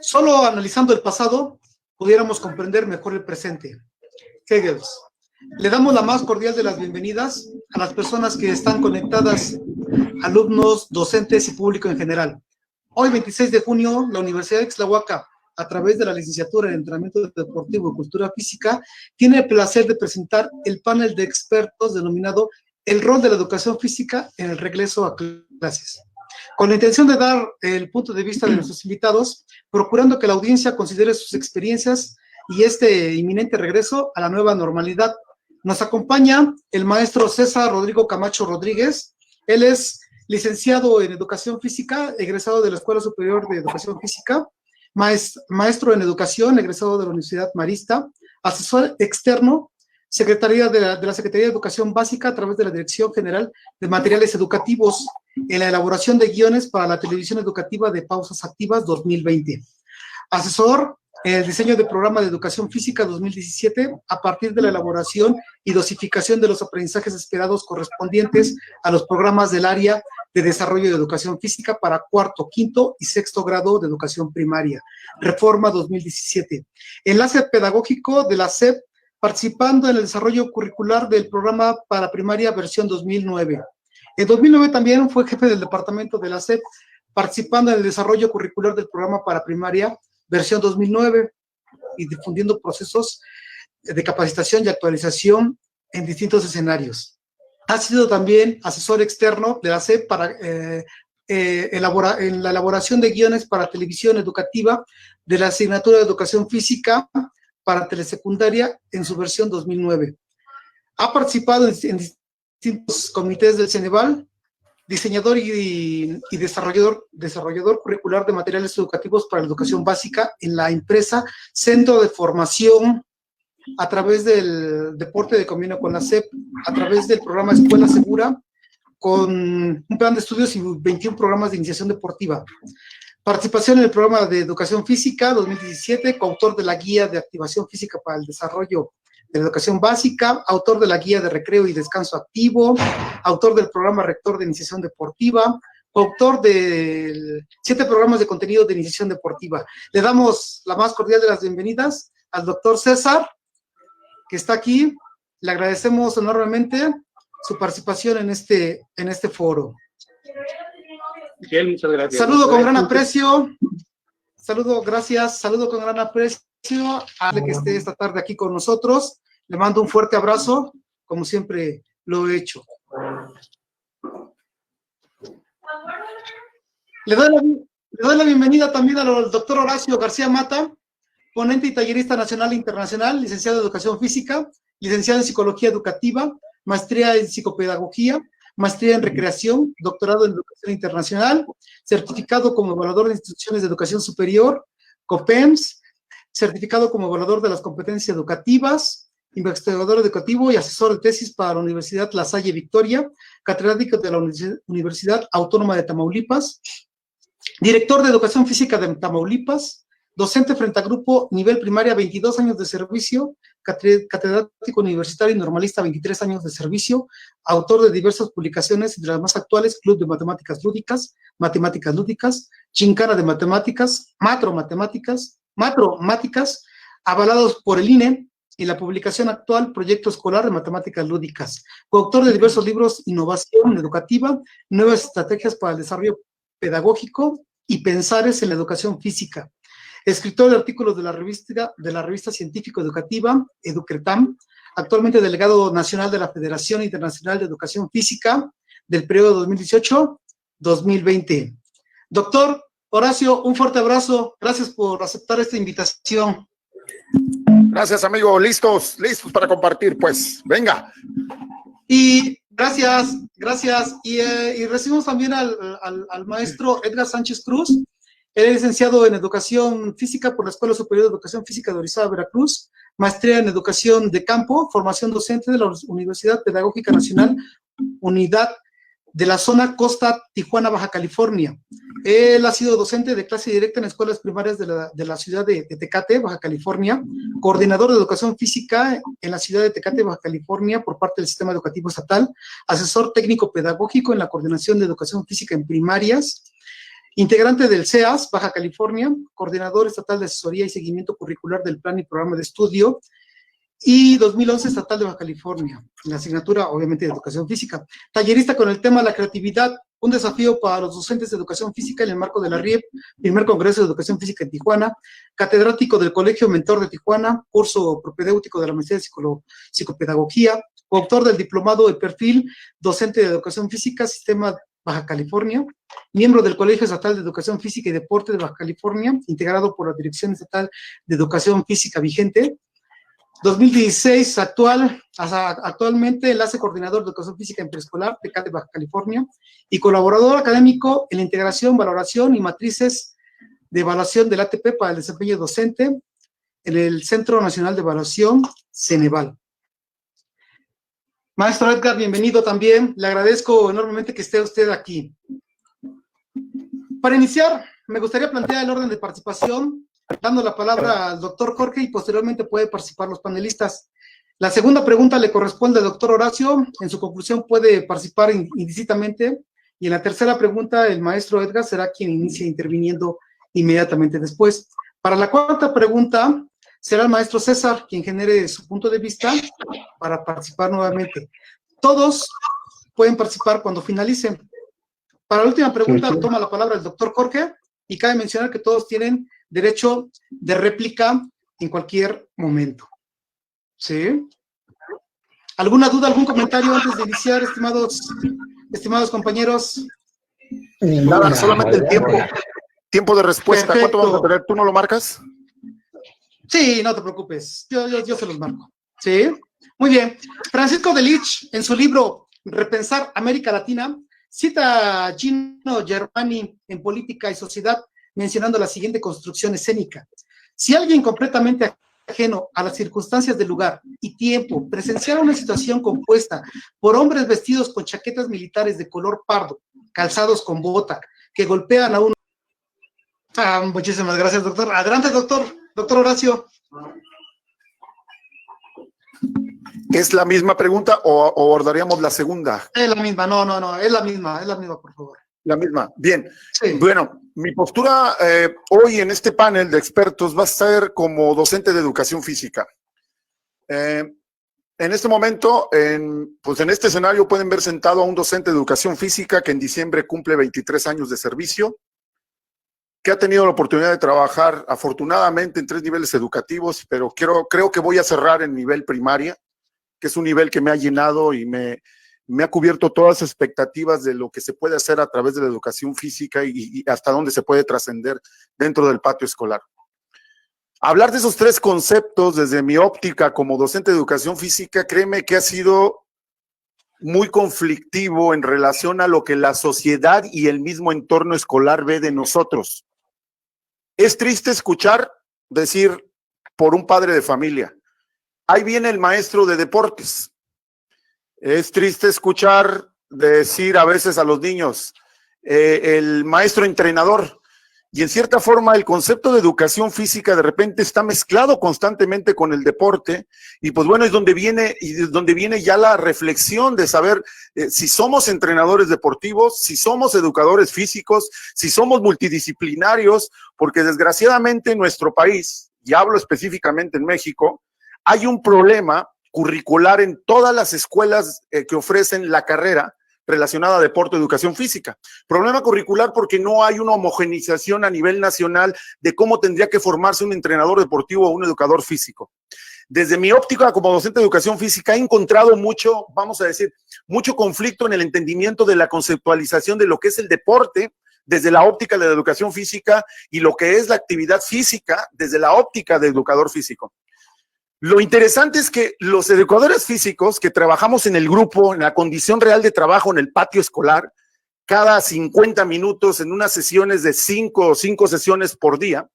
Solo analizando el pasado pudiéramos comprender mejor el presente. Hegel. Le damos la más cordial de las bienvenidas a las personas que están conectadas, alumnos, docentes y público en general. Hoy, 26 de junio, la Universidad de Ixtlahuaca, a través de la licenciatura en Entrenamiento Deportivo y Cultura Física, tiene el placer de presentar el panel de expertos denominado El rol de la educación física en el regreso a clases. Con la intención de dar el punto de vista de nuestros invitados, procurando que la audiencia considere sus experiencias y este inminente regreso a la nueva normalidad. Nos acompaña el maestro César Rodrigo Camacho Rodríguez. Él es licenciado en Educación Física, egresado de la Escuela Superior de Educación Física, maestro en Educación, egresado de la Universidad Marista, asesor externo, Secretaría de la Secretaría de Educación Básica a través de la Dirección General de Materiales Educativos en la elaboración de guiones para la televisión educativa de Pausas Activas 2020. Asesor en el diseño de programa de Educación Física 2017 a partir de la elaboración y dosificación de los aprendizajes esperados correspondientes a los programas del área de desarrollo de educación física para cuarto, quinto y sexto grado de educación primaria. Reforma 2017. Enlace pedagógico de la SEP, participando en el desarrollo curricular del programa para primaria versión 2009. En 2009 también fue jefe del departamento de la SEP, participando en el desarrollo curricular del programa para primaria versión 2009 y difundiendo procesos de capacitación y actualización en distintos escenarios. Ha sido también asesor externo de la SEP para en la elaboración de guiones para televisión educativa de la asignatura de Educación Física para telesecundaria en su versión 2009. Ha participado en distintos comités del Ceneval, diseñador y desarrollador curricular de materiales educativos para la educación básica en la empresa Centro de Formación a través del deporte de convenio con la SEP, a través del programa Escuela Segura, con un plan de estudios y 21 programas de iniciación deportiva. Participación en el programa de Educación Física 2017, coautor de la Guía de Activación Física para el Desarrollo de la Educación Básica, autor de la Guía de Recreo y Descanso Activo, autor del programa Rector de Iniciación Deportiva, coautor de 7 programas de contenido de iniciación deportiva. Le damos la más cordial de las bienvenidas al doctor César, que está aquí. Le agradecemos enormemente su participación en este foro. Bien, muchas gracias. Saludo con gran aprecio. Saludo con gran aprecio a que esté esta tarde aquí con nosotros. Le mando un fuerte abrazo, como siempre lo he hecho. Le doy la bienvenida también al doctor Horacio García Mata, ponente y tallerista nacional e internacional, licenciado en Educación Física, licenciado en Psicología Educativa, maestría en Psicopedagogía, maestría en Recreación, doctorado en Educación Internacional, certificado como evaluador de instituciones de educación superior, COPEMS, certificado como evaluador de las competencias educativas, investigador educativo y asesor de tesis para la Universidad La Salle Victoria, catedrático de la Universidad Autónoma de Tamaulipas, director de Educación Física de Tamaulipas, docente frente a grupo nivel primaria, 22 años de servicio, catedrático universitario y normalista, 23 años de servicio, autor de diversas publicaciones, entre las más actuales, Club de Matemáticas Lúdicas, Chincana de Matemáticas, Matromáticas, avalados por el INE, y la publicación actual, Proyecto Escolar de Matemáticas Lúdicas, coautor de diversos libros, Innovación Educativa, Nuevas Estrategias para el Desarrollo Pedagógico y Pensares en la Educación Física, escritor de artículos de la revista científico-educativa Educretam, actualmente delegado nacional de la Federación Internacional de Educación Física del periodo 2018-2020. Doctor Horacio, un fuerte abrazo, gracias por aceptar esta invitación. Gracias, amigo, listos para compartir, pues, venga. Y gracias, y recibimos también al maestro Edgar Sánchez Cruz. Él es licenciado en Educación Física por la Escuela Superior de Educación Física de Orizaba, Veracruz, maestría en Educación de Campo, formación docente de la Universidad Pedagógica Nacional, Unidad de la Zona Costa, Tijuana, Baja California. Él ha sido docente de clase directa en escuelas primarias de la ciudad de Tecate, Baja California, coordinador de Educación Física en la ciudad de Tecate, Baja California, por parte del Sistema Educativo Estatal, asesor técnico pedagógico en la Coordinación de Educación Física en Primarias, integrante del CEAS, Baja California, coordinador estatal de asesoría y seguimiento curricular del plan y programa de estudio, y 2011 estatal de Baja California, en la asignatura, obviamente, de educación física. Tallerista con el tema la creatividad, un desafío para los docentes de educación física en el marco de la RIEP, primer Congreso de Educación Física en Tijuana, catedrático del Colegio Mentor de Tijuana, curso propedéutico de la Maestría de Psicopedagogía, coautor del diplomado de perfil docente de educación física, Sistema Baja California, miembro del Colegio Estatal de Educación Física y Deporte de Baja California, integrado por la Dirección Estatal de Educación Física vigente. 2016, actualmente enlace coordinador de educación física en preescolar de CADE Baja California y colaborador académico en la integración, valoración y matrices de evaluación del ATP para el desempeño docente en el Centro Nacional de Evaluación, Ceneval. Maestro Edgar, bienvenido también. Le agradezco enormemente que esté usted aquí. Para iniciar, me gustaría plantear el orden de participación, dando la palabra al doctor Jorge y posteriormente pueden participar los panelistas. La segunda pregunta le corresponde al doctor Horacio, en su conclusión puede participar indistintamente, y en la tercera pregunta el maestro Edgar será quien inicie interviniendo inmediatamente después. Para la cuarta pregunta será el maestro César quien genere su punto de vista para participar nuevamente. Todos pueden participar cuando finalicen. Para la última pregunta toma la palabra el doctor Jorge, y cabe mencionar que todos tienen derecho de réplica en cualquier momento. ¿Sí? ¿Alguna duda, algún comentario antes de iniciar, estimados compañeros? Nada, solamente el tiempo de respuesta. Perfecto. ¿Cuánto vamos a tener? ¿Tú no lo marcas? Sí, no te preocupes, yo se los marco. ¿Sí? Muy bien. Francisco Delich, en su libro Repensar América Latina, cita a Gino Germani en Política y Sociedad, mencionando la siguiente construcción escénica. Si alguien completamente ajeno a las circunstancias del lugar y tiempo presenciara una situación compuesta por hombres vestidos con chaquetas militares de color pardo, calzados con bota, que golpean a uno... muchísimas gracias, doctor. Adelante, doctor Horacio. ¿Es la misma pregunta o abordaríamos la segunda? Es la misma, no, es la misma, por favor. La misma, bien. Sí. Bueno, mi postura hoy en este panel de expertos va a ser como docente de educación física. En este momento, pues en este escenario pueden ver sentado a un docente de educación física que en diciembre cumple 23 años de servicio, que ha tenido la oportunidad de trabajar afortunadamente en 3 niveles educativos, pero creo que voy a cerrar en nivel primaria, que es un nivel que me ha llenado y me ha cubierto todas las expectativas de lo que se puede hacer a través de la educación física y hasta dónde se puede trascender dentro del patio escolar. Hablar de esos 3 conceptos desde mi óptica como docente de educación física, créeme que ha sido muy conflictivo en relación a lo que la sociedad y el mismo entorno escolar ve de nosotros. Es triste escuchar decir por un padre de familia, ahí viene el maestro de deportes. Es triste escuchar decir a veces a los niños, el maestro entrenador. Y en cierta forma el concepto de educación física de repente está mezclado constantemente con el deporte. Y pues bueno, es donde viene ya la reflexión de saber si somos entrenadores deportivos, si somos educadores físicos, si somos multidisciplinarios, porque desgraciadamente en nuestro país, y hablo específicamente en México, hay un problema curricular en todas las escuelas que ofrecen la carrera relacionada a deporte y educación física. Problema curricular porque no hay una homogenización a nivel nacional de cómo tendría que formarse un entrenador deportivo o un educador físico. Desde mi óptica como docente de educación física he encontrado mucho, vamos a decir, mucho conflicto en el entendimiento de la conceptualización de lo que es el deporte desde la óptica de la educación física y lo que es la actividad física desde la óptica de educador físico. Lo interesante es que los educadores físicos que trabajamos en el grupo, en la condición real de trabajo en el patio escolar, cada 50 minutos en unas sesiones de 5 sesiones por día,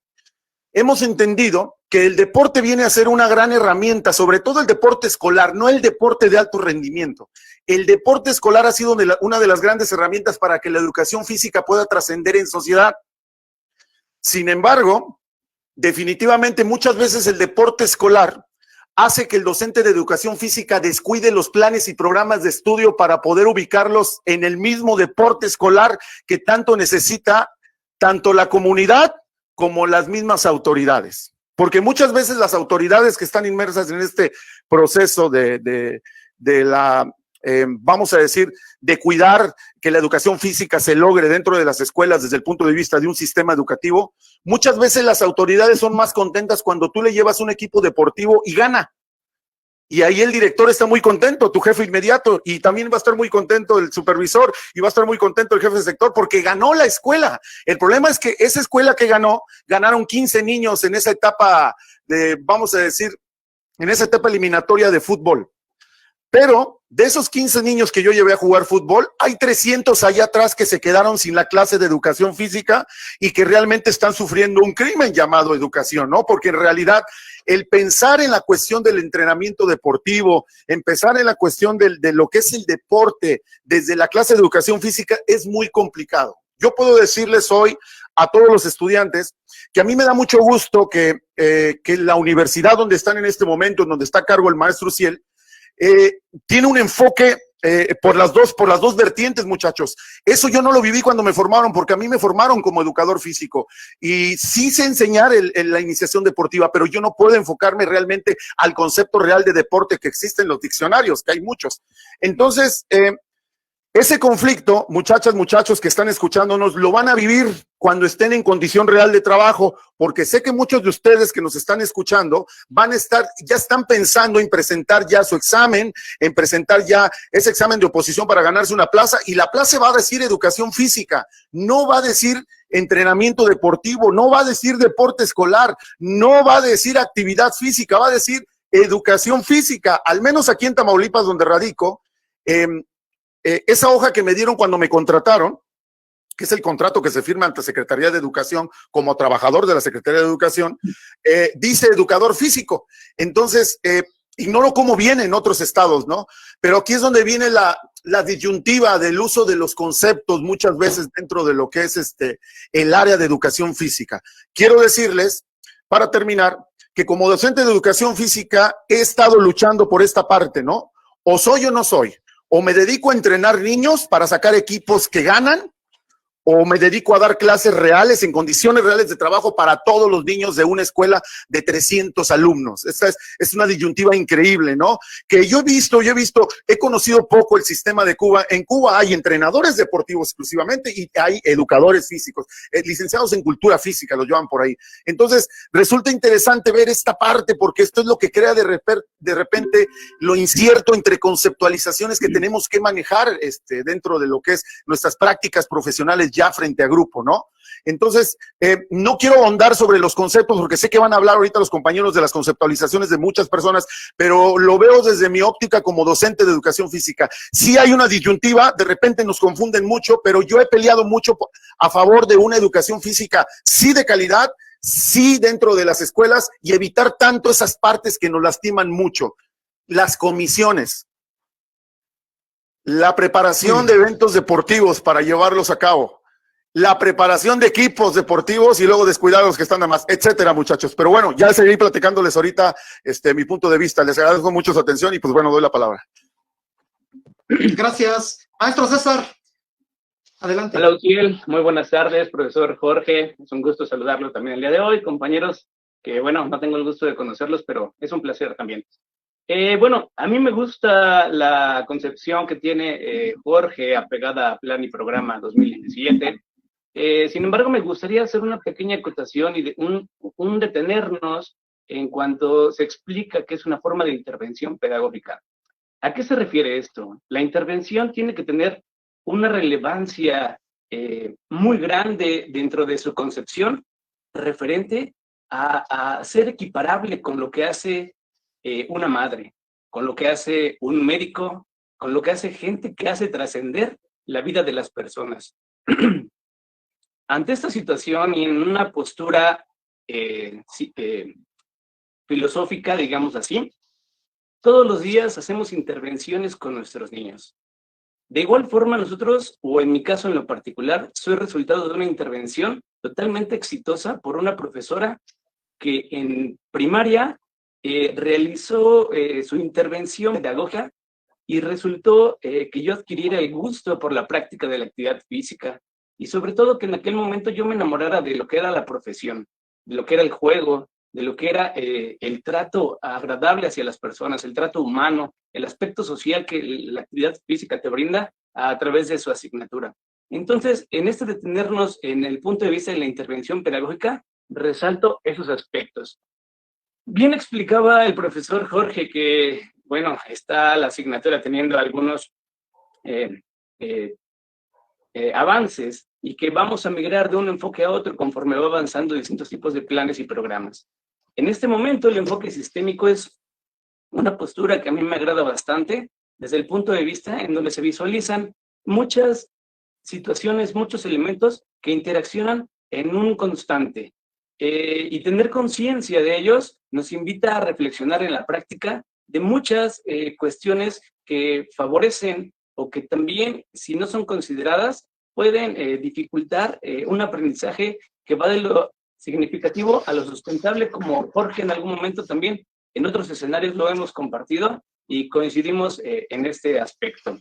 hemos entendido que el deporte viene a ser una gran herramienta, sobre todo el deporte escolar, no el deporte de alto rendimiento. El deporte escolar ha sido una de las grandes herramientas para que la educación física pueda trascender en sociedad. Sin embargo, definitivamente muchas veces el deporte escolar hace que el docente de educación física descuide los planes y programas de estudio para poder ubicarlos en el mismo deporte escolar que tanto necesita tanto la comunidad como las mismas autoridades. Porque muchas veces las autoridades que están inmersas en este proceso de la, vamos a decir, de cuidar que la educación física se logre dentro de las escuelas desde el punto de vista de un sistema educativo, muchas veces las autoridades son más contentas cuando tú le llevas un equipo deportivo y gana. Y ahí el director está muy contento, tu jefe inmediato, y también va a estar muy contento el supervisor, y va a estar muy contento el jefe de sector, porque ganó la escuela. El problema es que esa escuela que ganaron 15 niños en esa etapa de, vamos a decir, en esa etapa eliminatoria de fútbol. Pero de esos 15 niños que yo llevé a jugar fútbol, hay 300 allá atrás que se quedaron sin la clase de educación física y que realmente están sufriendo un crimen llamado educación, ¿no? Porque en realidad el pensar en la cuestión del entrenamiento deportivo, empezar en la cuestión de lo que es el deporte desde la clase de educación física es muy complicado. Yo puedo decirles hoy a todos los estudiantes que a mí me da mucho gusto que la universidad donde están en este momento, en donde está a cargo el maestro Ciel, tiene un enfoque por las dos vertientes, muchachos. Eso yo no lo viví cuando me formaron, porque a mí me formaron como educador físico y sí sé enseñar la iniciación deportiva, pero yo no puedo enfocarme realmente al concepto real de deporte que existe en los diccionarios, que hay muchos. Entonces, ese conflicto, muchachas, muchachos que están escuchándonos, lo van a vivir cuando estén en condición real de trabajo, porque sé que muchos de ustedes que nos están escuchando ya están pensando en presentar ya su examen, en presentar ya ese examen de oposición para ganarse una plaza, y la plaza va a decir educación física, no va a decir entrenamiento deportivo, no va a decir deporte escolar, no va a decir actividad física, va a decir educación física. Al menos aquí en Tamaulipas, donde radico, esa hoja que me dieron cuando me contrataron, que es el contrato que se firma ante Secretaría de Educación como trabajador de la Secretaría de Educación, dice educador físico. Entonces, ignoro cómo viene en otros estados, ¿no? Pero aquí es donde viene la disyuntiva del uso de los conceptos muchas veces dentro de lo que es el área de educación física. Quiero decirles, para terminar, que como docente de educación física he estado luchando por esta parte, ¿no? O soy o no soy. O me dedico a entrenar niños para sacar equipos que ganan, o me dedico a dar clases reales en condiciones reales de trabajo para todos los niños de una escuela de 300 alumnos. Esta es una disyuntiva increíble, ¿no? Que yo he conocido poco el sistema de Cuba. En Cuba hay entrenadores deportivos exclusivamente y hay educadores físicos, licenciados en cultura física, los llaman por ahí. Entonces, resulta interesante ver esta parte porque esto es lo que crea de repente lo incierto entre conceptualizaciones que tenemos que manejar dentro de lo que es nuestras prácticas profesionales ya frente a grupo, ¿no? Entonces, no quiero ahondar sobre los conceptos porque sé que van a hablar ahorita los compañeros de las conceptualizaciones de muchas personas, pero lo veo desde mi óptica como docente de educación física. Sí hay una disyuntiva, de repente nos confunden mucho, pero yo he peleado mucho a favor de una educación física sí de calidad, sí dentro de las escuelas y evitar tanto esas partes que nos lastiman mucho. Las comisiones, la preparación de eventos deportivos para llevarlos a cabo, la preparación de equipos deportivos y luego descuidar a los que están de más, etcétera, muchachos. Pero bueno, ya seguiré platicándoles ahorita mi punto de vista. Les agradezco mucho su atención y pues bueno, doy la palabra. Gracias. Maestro César, adelante. Hola, Uciel. Muy buenas tardes, profesor Jorge. Es un gusto saludarlo también el día de hoy. Compañeros, que bueno, no tengo el gusto de conocerlos, pero es un placer también. Bueno, a mí me gusta la concepción que tiene Jorge apegada a Plan y Programa 2017. Sin embargo, me gustaría hacer una pequeña acotación y un detenernos en cuanto se explica que es una forma de intervención pedagógica. ¿A qué se refiere esto? La intervención tiene que tener una relevancia muy grande dentro de su concepción referente a ser equiparable con lo que hace una madre, con lo que hace un médico, con lo que hace gente que hace trascender la vida de las personas. Ante esta situación y en una postura filosófica, digamos así, todos los días hacemos intervenciones con nuestros niños. De igual forma nosotros, o en mi caso en lo particular, soy resultado de una intervención totalmente exitosa por una profesora que en primaria realizó su intervención pedagógica y resultó que yo adquiriera el gusto por la práctica de la actividad física, y sobre todo que en aquel momento yo me enamorara de lo que era la profesión, de lo que era el juego, de lo que era el trato agradable hacia las personas, el trato humano, el aspecto social que la actividad física te brinda a través de su asignatura. Entonces, en este detenernos en el punto de vista de la intervención pedagógica, resalto esos aspectos. Bien explicaba el profesor Jorge que, bueno, está la asignatura teniendo algunos avances y que vamos a migrar de un enfoque a otro conforme va avanzando distintos tipos de planes y programas. En este momento, el enfoque sistémico es una postura que a mí me agrada bastante desde el punto de vista en donde se visualizan muchas situaciones, muchos elementos que interaccionan en un constante. Y tener conciencia de ellos nos invita a reflexionar en la práctica de muchas cuestiones que favorecen o que también, si no son consideradas, pueden dificultar un aprendizaje que va de lo significativo a lo sustentable, como Jorge en algún momento también en otros escenarios lo hemos compartido y coincidimos en este aspecto.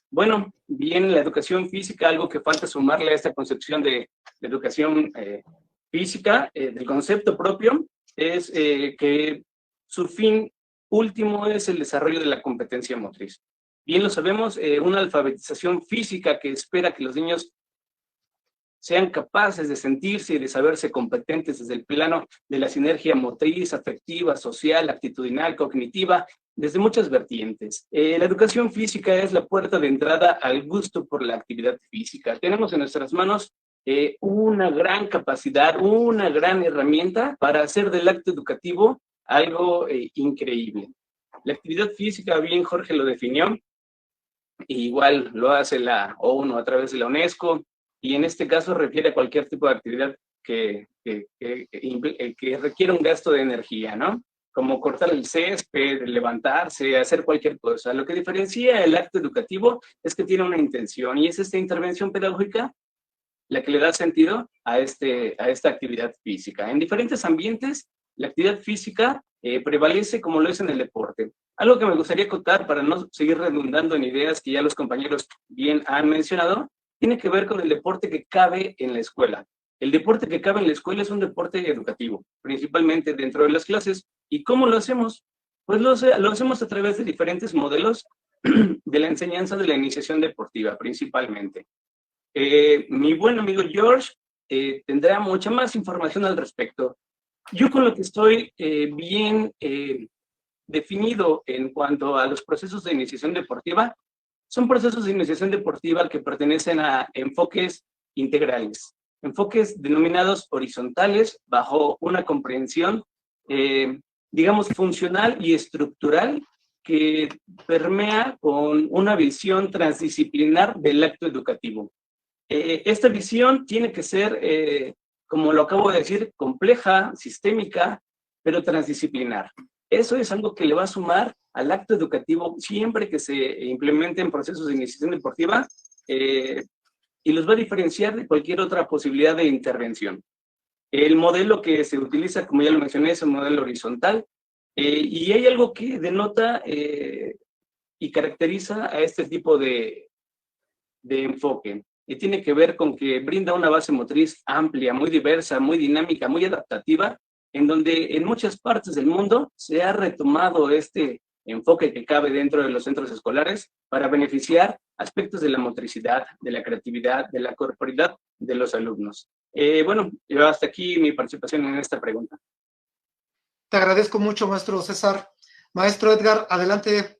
Bueno, bien, la educación física, algo que falta sumarle a esta concepción de educación física, del concepto propio, es que su fin último es el desarrollo de la competencia motriz. Bien lo sabemos, una alfabetización física que espera que los niños sean capaces de sentirse y de saberse competentes desde el plano de la sinergia motriz, afectiva, social, actitudinal, cognitiva, desde muchas vertientes. La educación física es la puerta de entrada al gusto por la actividad física. Tenemos en nuestras manos una gran capacidad, una gran herramienta para hacer del acto educativo algo increíble. La actividad física, bien Jorge lo definió, igual lo hace la ONU a través de la UNESCO, y en este caso refiere a cualquier tipo de actividad que requiera un gasto de energía, ¿no? Como cortar el césped, levantarse, hacer cualquier cosa. Lo que diferencia el acto educativo es que tiene una intención, y es esta intervención pedagógica la que le da sentido a esta actividad física. En diferentes ambientes, la actividad física prevalece como lo es en el deporte. Algo que me gustaría contar para no seguir redundando en ideas que ya los compañeros bien han mencionado, tiene que ver con el deporte que cabe en la escuela. El deporte que cabe en la escuela es un deporte educativo, principalmente dentro de las clases. ¿Y cómo lo hacemos? Pues lo hacemos a través de diferentes modelos de la enseñanza de la iniciación deportiva, principalmente. Mi buen amigo George tendrá mucha más información al respecto. Yo con lo que estoy bien definido en cuanto a los procesos de iniciación deportiva, son procesos de iniciación deportiva que pertenecen a enfoques integrales, enfoques denominados horizontales bajo una comprensión, digamos, funcional y estructural que permea con una visión transdisciplinar del acto educativo. Esta visión tiene que ser, como lo acabo de decir, compleja, sistémica, pero transdisciplinar. Eso es algo que le va a sumar al acto educativo siempre que se implementen procesos de iniciación deportiva y los va a diferenciar de cualquier otra posibilidad de intervención. El modelo que se utiliza, como ya lo mencioné, es un modelo horizontal y hay algo que denota y caracteriza a este tipo de enfoque. Y tiene que ver con que brinda una base motriz amplia, muy diversa, muy dinámica, muy adaptativa, en donde en muchas partes del mundo se ha retomado este enfoque que cabe dentro de los centros escolares para beneficiar aspectos de la motricidad, de la creatividad, de la corporeidad de los alumnos. Bueno, yo hasta aquí mi participación en esta pregunta. Te agradezco mucho, maestro César. Maestro Edgar, adelante.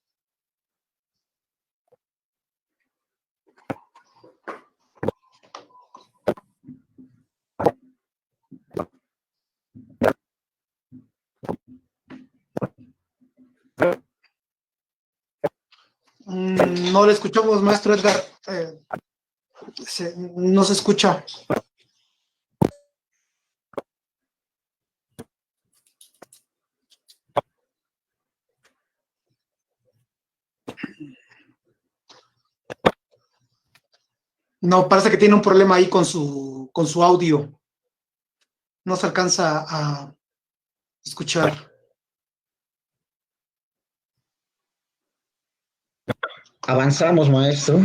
No le escuchamos, maestro Edgar. No se escucha. No, parece que tiene un problema ahí con su audio. No se alcanza a escuchar. Avanzamos, maestro.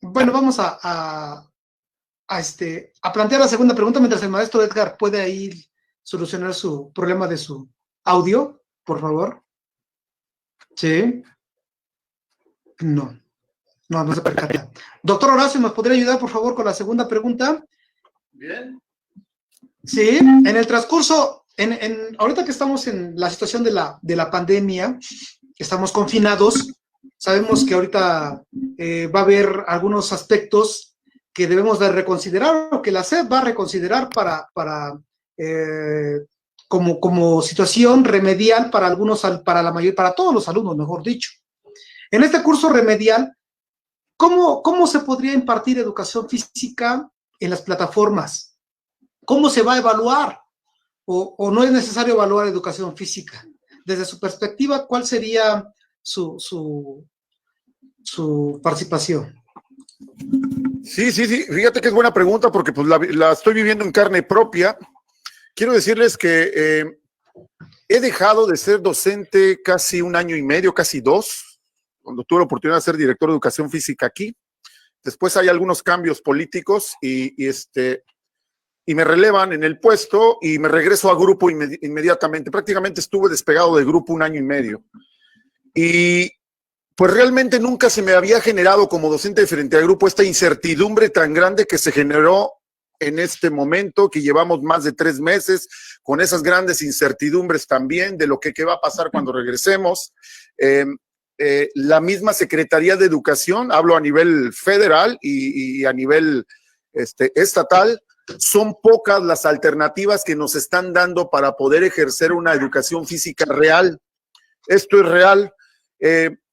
Bueno, vamos a plantear la segunda pregunta mientras el maestro Edgar puede ahí solucionar su problema de su audio, por favor. Sí. No se percata. Doctor Horacio, ¿nos podría ayudar, por favor, con la segunda pregunta? Bien. Sí, en el transcurso, ahorita que estamos en la situación de la pandemia, estamos confinados, sabemos que ahorita va a haber algunos aspectos que debemos de reconsiderar o que la SEP va a reconsiderar como situación remedial para todos los alumnos, mejor dicho. En este curso remedial, ¿cómo se podría impartir educación física en las plataformas? ¿Cómo se va a evaluar? ¿O no es necesario evaluar educación física? Desde su perspectiva, ¿cuál sería su participación? Sí, fíjate que es buena pregunta porque pues la estoy viviendo en carne propia. Quiero decirles que he dejado de ser docente casi 1 año y medio, casi 2, cuando tuve la oportunidad de ser director de educación física aquí. Después hay algunos cambios políticos y me relevan en el puesto y me regreso a grupo inmediatamente. Prácticamente estuve despegado de grupo 1 año y medio. Y pues realmente nunca se me había generado como docente frente a grupo esta incertidumbre tan grande que se generó en este momento, que llevamos más de 3 meses, con esas grandes incertidumbres también de lo que va a pasar cuando regresemos. La misma Secretaría de Educación, hablo a nivel federal y a nivel estatal, son pocas las alternativas que nos están dando para poder ejercer una educación física real. Esto es real.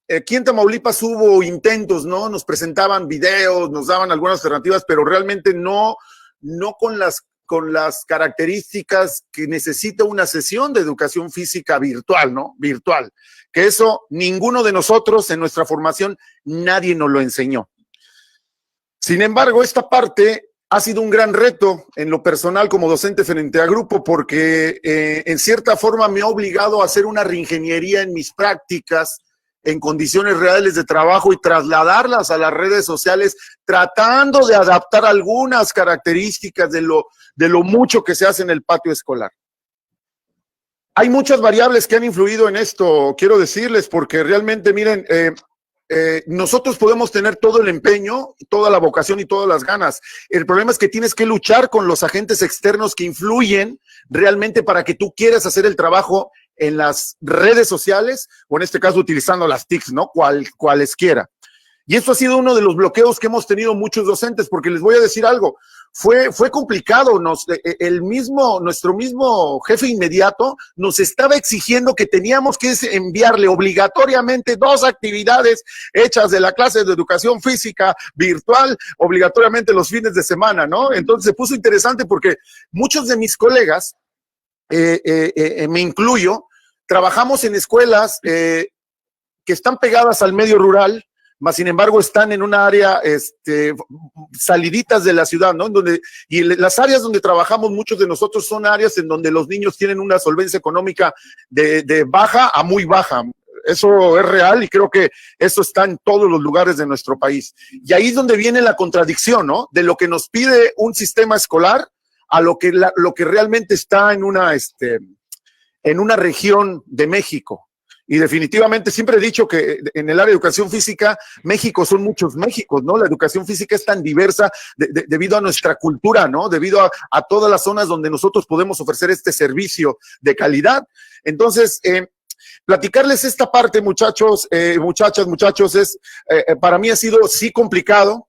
Aquí en Tamaulipas hubo intentos, ¿no? Nos presentaban videos, nos daban algunas alternativas, pero realmente no con las características que necesita una sesión de educación física virtual, ¿no? Virtual. Que eso ninguno de nosotros en nuestra formación, nadie nos lo enseñó. Sin embargo, esta parte ha sido un gran reto en lo personal como docente frente a grupo porque en cierta forma me ha obligado a hacer una reingeniería en mis prácticas en condiciones reales de trabajo y trasladarlas a las redes sociales, tratando de adaptar algunas características de lo mucho que se hace en el patio escolar. Hay muchas variables que han influido en esto, quiero decirles, porque realmente, miren, nosotros podemos tener todo el empeño, toda la vocación y todas las ganas. El problema es que tienes que luchar con los agentes externos que influyen realmente para que tú quieras hacer el trabajo en las redes sociales, o en este caso utilizando las TICs, ¿no? Cualesquiera. Y esto ha sido uno de los bloqueos que hemos tenido muchos docentes, porque les voy a decir algo, fue complicado, nuestro mismo jefe inmediato nos estaba exigiendo que teníamos que enviarle obligatoriamente 2 actividades hechas de la clase de educación física virtual, obligatoriamente los fines de semana, ¿no? Entonces se puso interesante porque muchos de mis colegas, me incluyo, trabajamos en escuelas que están pegadas al medio rural, mas sin embargo están en un área saliditas de la ciudad, ¿no? Y las áreas donde trabajamos muchos de nosotros son áreas en donde los niños tienen una solvencia económica de baja a muy baja. Eso es real y creo que eso está en todos los lugares de nuestro país. Y ahí es donde viene la contradicción, ¿no? De lo que nos pide un sistema escolar a lo que realmente está en una región de México. Y definitivamente siempre he dicho que en el área de educación física, México son muchos Méxicos, ¿no? La educación física es tan diversa debido a nuestra cultura, ¿no? Debido a todas las zonas donde nosotros podemos ofrecer este servicio de calidad. Entonces, platicarles esta parte, muchachos, muchachos, para mí ha sido sí complicado,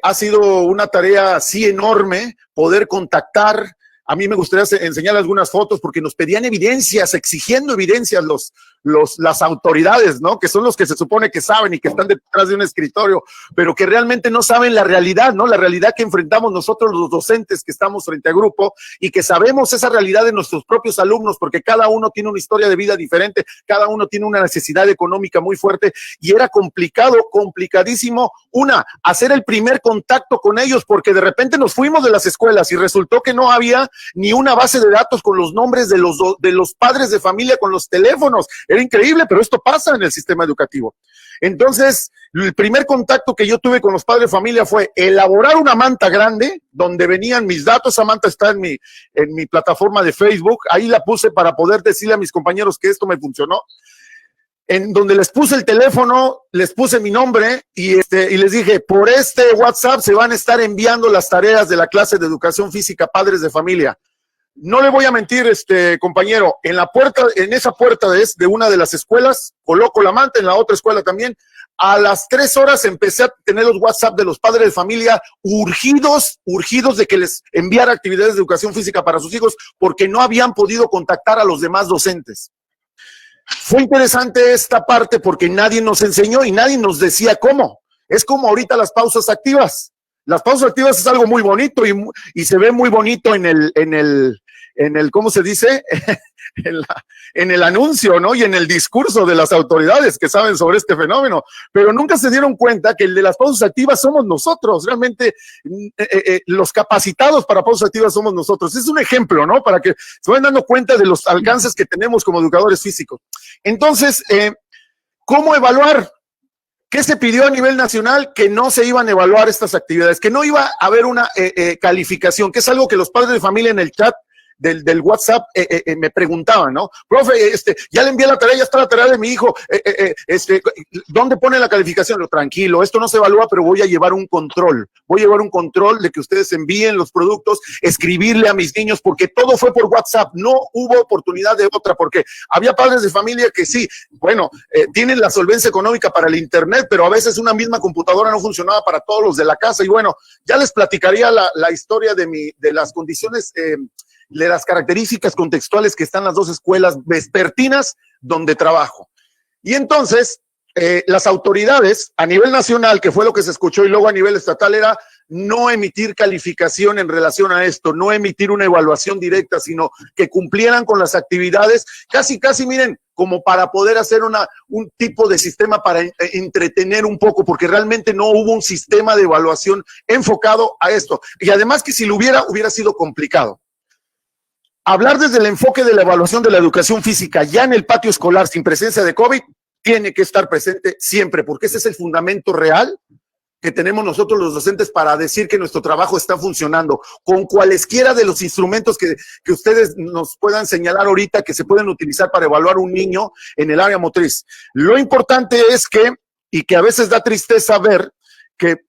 ha sido una tarea sí enorme poder contactar. A mí me gustaría enseñar algunas fotos porque nos pedían evidencias, exigiendo evidencias las autoridades, ¿no? Que son los que se supone que saben y que están detrás de un escritorio, pero que realmente no saben la realidad, ¿no? La realidad que enfrentamos nosotros los docentes que estamos frente a grupo y que sabemos esa realidad de nuestros propios alumnos porque cada uno tiene una historia de vida diferente, cada uno tiene una necesidad económica muy fuerte y era complicadísimo, hacer el primer contacto con ellos porque de repente nos fuimos de las escuelas y resultó que no había ni una base de datos con los nombres de los padres de familia con los teléfonos. Era increíble, pero esto pasa en el sistema educativo. Entonces, el primer contacto que yo tuve con los padres de familia fue elaborar una manta grande donde venían mis datos. Esa manta está en mi plataforma de Facebook. Ahí la puse para poder decirle a mis compañeros que esto me funcionó. En donde les puse el teléfono, les puse mi nombre y les dije, por este WhatsApp se van a estar enviando las tareas de la clase de educación física padres de familia. No le voy a mentir, compañero, en esa puerta de una de las escuelas, coloco la manta, en la otra escuela también. A las 3 horas empecé a tener los WhatsApp de los padres de familia urgidos de que les enviara actividades de educación física para sus hijos porque no habían podido contactar a los demás docentes. Fue interesante esta parte porque nadie nos enseñó y nadie nos decía cómo. Es como ahorita las pausas activas. Las pausas activas es algo muy bonito y se ve muy bonito en el ¿cómo se dice? en el anuncio, ¿no? Y en el discurso de las autoridades que saben sobre este fenómeno, pero nunca se dieron cuenta que el de las pausas activas somos nosotros, realmente los capacitados para pausas activas somos nosotros. Es un ejemplo, ¿no? Para que se vayan dando cuenta de los alcances que tenemos como educadores físicos. Entonces, ¿cómo evaluar? ¿Qué se pidió a nivel nacional? Que no se iban a evaluar estas actividades, que no iba a haber una calificación, que es algo que los padres de familia en el chat del WhatsApp me preguntaban, ¿no? Profe, ya le envié la tarea, ya está la tarea de mi hijo, ¿dónde pone la calificación? Lo tranquilo, esto no se evalúa, pero voy a llevar un control de que ustedes envíen los productos, escribirle a mis niños, porque todo fue por WhatsApp, no hubo oportunidad de otra, porque había padres de familia que sí, bueno, tienen la solvencia económica para el internet, pero a veces una misma computadora no funcionaba para todos los de la casa, y bueno, ya les platicaría la historia de las condiciones, de las características contextuales que están las dos escuelas vespertinas donde trabajo. Y entonces, las autoridades a nivel nacional, que fue lo que se escuchó, y luego a nivel estatal, era no emitir calificación en relación a esto, no emitir una evaluación directa, sino que cumplieran con las actividades, casi, miren, como para poder hacer un tipo de sistema para entretener un poco, porque realmente no hubo un sistema de evaluación enfocado a esto. Y además que si lo hubiera sido complicado. Hablar desde el enfoque de la evaluación de la educación física ya en el patio escolar sin presencia de COVID tiene que estar presente siempre, porque ese es el fundamento real que tenemos nosotros los docentes para decir que nuestro trabajo está funcionando con cualesquiera de los instrumentos que ustedes nos puedan señalar ahorita que se pueden utilizar para evaluar un niño en el área motriz. Lo importante es que a veces da tristeza ver que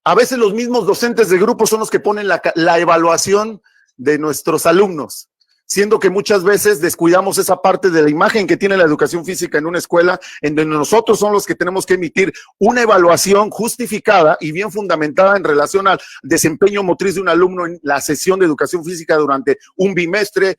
a veces los mismos docentes de grupo son los que ponen la evaluación de nuestros alumnos, siendo que muchas veces descuidamos esa parte de la imagen que tiene la educación física en una escuela, en donde nosotros son los que tenemos que emitir una evaluación justificada y bien fundamentada en relación al desempeño motriz de un alumno en la sesión de educación física durante un trimestre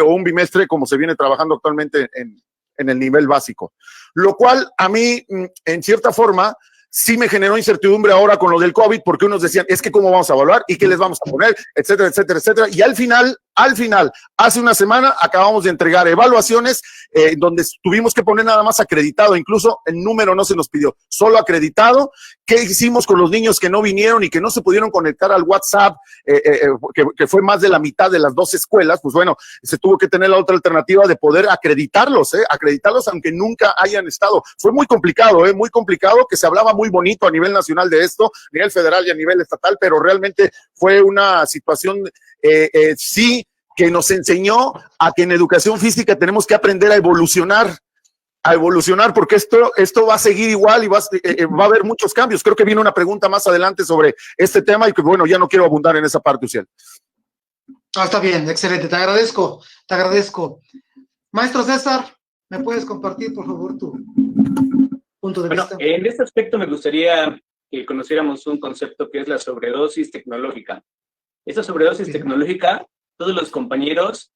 o un bimestre, como se viene trabajando actualmente en el nivel básico. Lo cual a mí, en cierta forma, sí me generó incertidumbre ahora con lo del COVID, porque unos decían, es que cómo vamos a evaluar y qué les vamos a poner, etcétera, etcétera, etcétera. Y al final, hace una semana acabamos de entregar evaluaciones donde tuvimos que poner nada más acreditado, incluso el número no se nos pidió, solo acreditado. ¿Qué hicimos con los niños que no vinieron y que no se pudieron conectar al WhatsApp, que fue más de la mitad de las 2 escuelas? Pues bueno, se tuvo que tener la otra alternativa de poder acreditarlos aunque nunca hayan estado. Fue muy complicado, que se hablaba muy bonito a nivel nacional de esto, a nivel federal y a nivel estatal, pero realmente fue una situación, sí, que nos enseñó a que en educación física tenemos que aprender a evolucionar, porque esto va a seguir igual y va a haber muchos cambios. Creo que viene una pregunta más adelante sobre este tema y que bueno, ya no quiero abundar en esa parte, Uciel. Está bien, excelente, te agradezco. Maestro César, ¿me puedes compartir, por favor, tu punto de vista? En este aspecto me gustaría que conociéramos un concepto que es la sobredosis tecnológica. Esta sobredosis tecnológica, todos los compañeros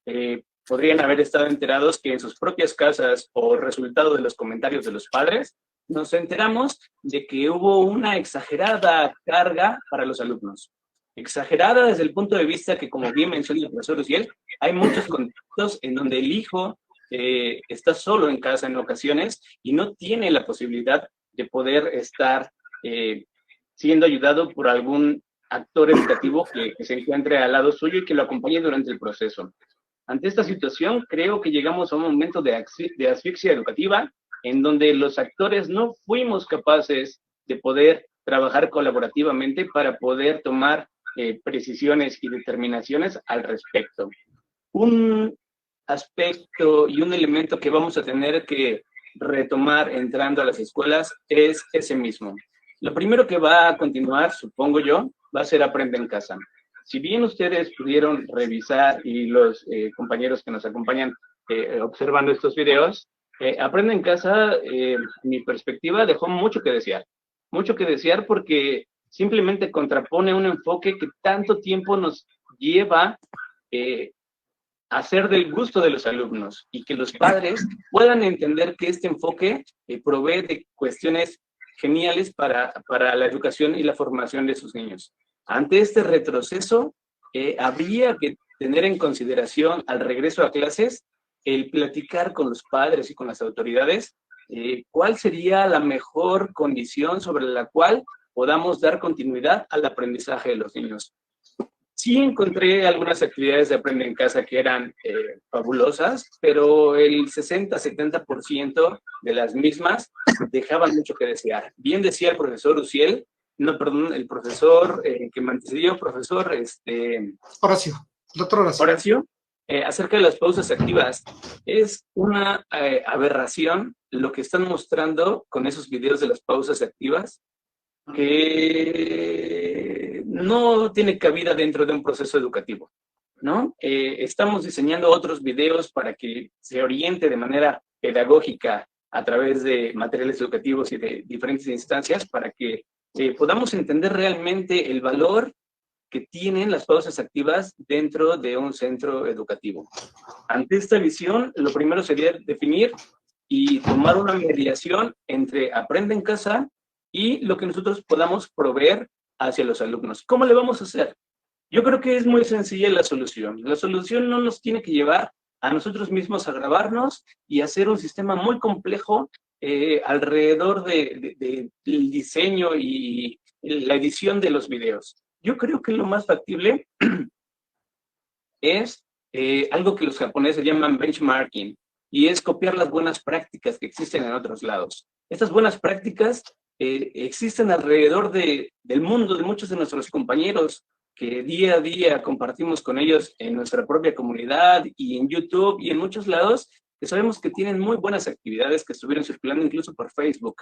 podrían haber estado enterados que en sus propias casas o resultado de los comentarios de los padres, nos enteramos de que hubo una exagerada carga para los alumnos. Exagerada desde el punto de vista que, como bien menciona el profesor Uciel, hay muchos contextos en donde el hijo está solo en casa en ocasiones y no tiene la posibilidad de poder estar siendo ayudado por algún actor educativo que se encuentre al lado suyo y que lo acompañe durante el proceso. Ante esta situación, creo que llegamos a un momento de asfixia educativa en donde los actores no fuimos capaces de poder trabajar colaborativamente para poder tomar precisiones y determinaciones al respecto. Un aspecto y un elemento que vamos a tener que retomar entrando a las escuelas es ese mismo. Lo primero que va a continuar, supongo yo, va a ser Aprende en Casa. Si bien ustedes pudieron revisar y los compañeros que nos acompañan observando estos videos, Aprende en Casa, mi perspectiva, dejó mucho que desear. Mucho que desear porque simplemente contrapone un enfoque que tanto tiempo nos lleva a hacer del gusto de los alumnos y que los padres puedan entender que este enfoque provee de cuestiones geniales para la educación y la formación de sus niños. Ante este retroceso, habría que tener en consideración al regreso a clases el platicar con los padres y con las autoridades cuál sería la mejor condición sobre la cual podamos dar continuidad al aprendizaje de los niños. Sí encontré algunas actividades de Aprende en Casa que eran fabulosas, pero el 60-70% de las mismas dejaban mucho que desear. Bien decía el profesor Uciel, no, perdón, el profesor que me antecedió, profesor Horacio, doctor Horacio. Horacio, acerca de las pausas activas. Es una aberración lo que están mostrando con esos videos de las pausas activas, que no tiene cabida dentro de un proceso educativo, ¿no? Estamos diseñando otros videos para que se oriente de manera pedagógica a través de materiales educativos y de diferentes instancias para que podamos entender realmente el valor que tienen las pausas activas dentro de un centro educativo. Ante esta visión, lo primero sería definir y tomar una mediación entre Aprende en Casa y lo que nosotros podamos proveer hacia los alumnos. ¿Cómo le vamos a hacer? Yo creo que es muy sencilla la solución. La solución no nos tiene que llevar a nosotros mismos a grabarnos y hacer un sistema muy complejo alrededor del diseño y la edición de los videos. Yo creo que lo más factible es algo que los japoneses llaman benchmarking, y es copiar las buenas prácticas que existen en otros lados. Estas buenas prácticas existen alrededor del mundo, de muchos de nuestros compañeros que día a día compartimos con ellos en nuestra propia comunidad y en YouTube y en muchos lados, que sabemos que tienen muy buenas actividades que estuvieron circulando incluso por Facebook.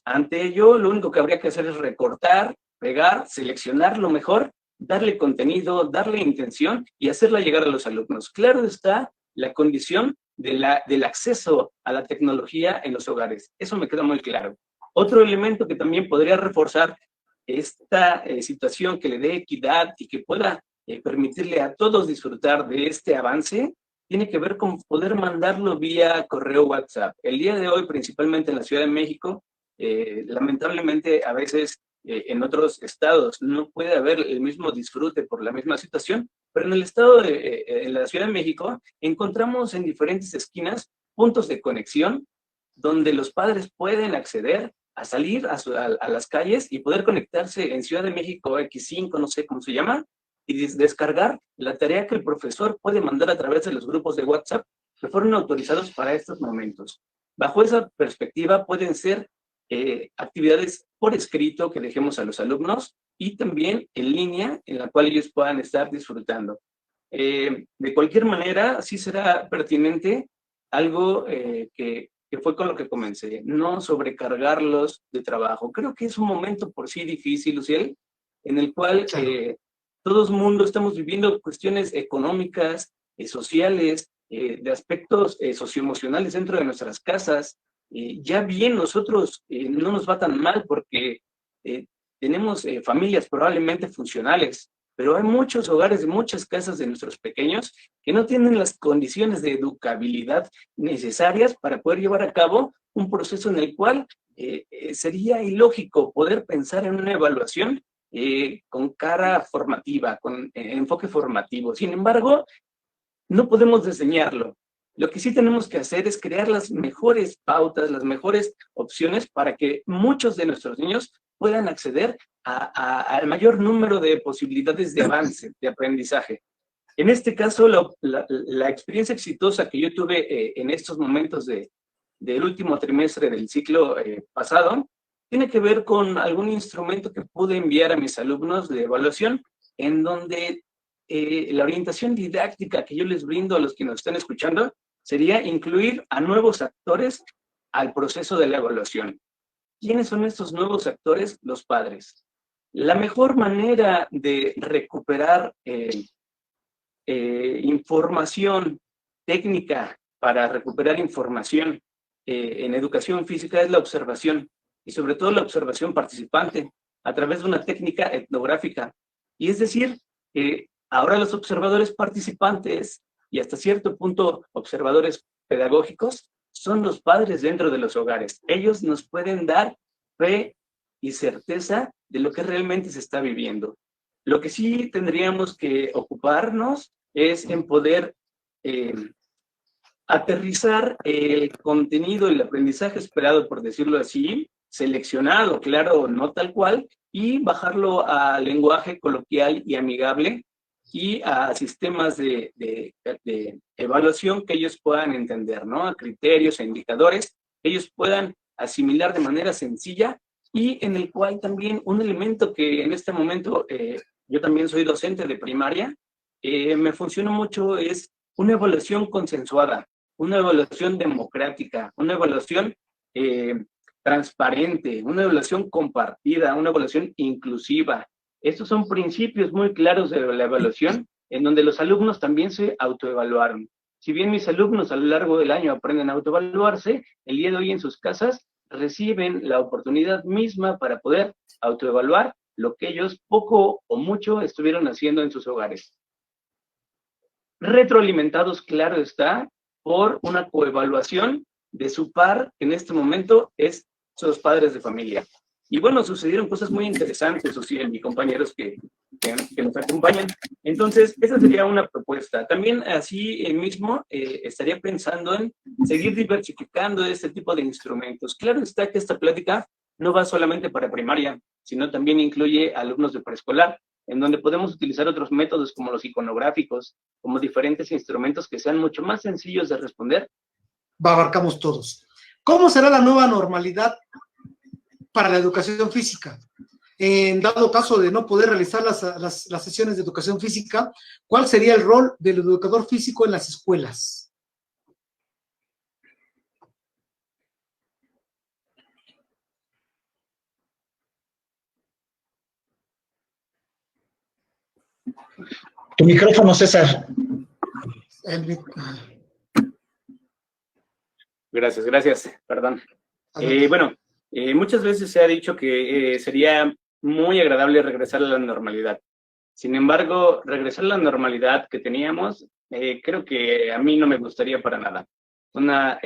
Ante ello, lo único que habría que hacer es recortar, pegar, seleccionar lo mejor, darle contenido, darle intención y hacerla llegar a los alumnos. Claro está la condición del acceso a la tecnología en los hogares. Eso me queda muy claro. Otro elemento que también podría reforzar esta situación, que le dé equidad y que pueda permitirle a todos disfrutar de este avance, tiene que ver con poder mandarlo vía correo WhatsApp. El día de hoy, principalmente en la Ciudad de México, lamentablemente a veces en otros estados no puede haber el mismo disfrute por la misma situación, pero en el estado en la Ciudad de México encontramos en diferentes esquinas puntos de conexión donde los padres pueden acceder a salir a las calles y poder conectarse en Ciudad de México X5, no sé cómo se llama, y descargar la tarea que el profesor puede mandar a través de los grupos de WhatsApp que fueron autorizados para estos momentos. Bajo esa perspectiva pueden ser actividades por escrito que dejemos a los alumnos y también en línea en la cual ellos puedan estar disfrutando. De cualquier manera, sí será pertinente algo que fue con lo que comencé, no sobrecargarlos de trabajo. Creo que es un momento por sí difícil, Luciel, en el cual todo el mundo estamos viviendo cuestiones económicas, sociales, de aspectos socioemocionales dentro de nuestras casas. Ya bien nosotros no nos va tan mal porque tenemos familias probablemente funcionales, pero hay muchos hogares, muchas casas de nuestros pequeños que no tienen las condiciones de educabilidad necesarias para poder llevar a cabo un proceso en el cual sería ilógico poder pensar en una evaluación con cara formativa, con enfoque formativo. Sin embargo, no podemos diseñarlo. Lo que sí tenemos que hacer es crear las mejores pautas, las mejores opciones para que muchos de nuestros niños puedan acceder al mayor número de posibilidades de avance, de aprendizaje. En este caso, la experiencia exitosa que yo tuve en estos momentos de del último trimestre del ciclo pasado, tiene que ver con algún instrumento que pude enviar a mis alumnos de evaluación, en donde la orientación didáctica que yo les brindo a los que nos están escuchando sería incluir a nuevos actores al proceso de la evaluación. ¿Quiénes son estos nuevos actores? Los padres. La mejor manera de recuperar información técnica para recuperar información en educación física es la observación, y sobre todo la observación participante a través de una técnica etnográfica. Y es decir, ahora los observadores participantes y hasta cierto punto observadores pedagógicos son los padres dentro de los hogares. Ellos nos pueden dar fe y certeza de lo que realmente se está viviendo. Lo que sí tendríamos que ocuparnos es en poder aterrizar el contenido, el aprendizaje esperado, por decirlo así, seleccionado, claro, no tal cual, y bajarlo a lenguaje coloquial y amigable y a sistemas de evaluación que ellos puedan entender, ¿no? A criterios, a indicadores, que ellos puedan asimilar de manera sencilla y en el cual también un elemento que en este momento, yo también soy docente de primaria, me funciona mucho es una evaluación consensuada, una evaluación democrática, una evaluación transparente, una evaluación compartida, una evaluación inclusiva. Estos son principios muy claros de la evaluación, en donde los alumnos también se autoevaluaron. Si bien mis alumnos a lo largo del año aprenden a autoevaluarse, el día de hoy en sus casas reciben la oportunidad misma para poder autoevaluar lo que ellos poco o mucho estuvieron haciendo en sus hogares. Retroalimentados, claro está, por una coevaluación de su par, que en este momento es sus padres de familia. Y bueno, sucedieron cosas muy interesantes, Ociel y compañeros que nos acompañan. Entonces, esa sería una propuesta. También así mismo estaría pensando en seguir diversificando este tipo de instrumentos. Claro está que esta plática no va solamente para primaria, sino también incluye alumnos de preescolar, en donde podemos utilizar otros métodos como los iconográficos, como diferentes instrumentos que sean mucho más sencillos de responder. Abarcamos todos. ¿Cómo será la nueva normalidad para la educación física? En dado caso de no poder realizar las sesiones de educación física, ¿cuál sería el rol del educador físico en las escuelas? Tu micrófono, César. Gracias, perdón. Bueno, muchas veces se ha dicho que sería muy agradable regresar a la normalidad. Sin embargo, regresar a la normalidad que teníamos, creo que a mí no me gustaría para nada. Una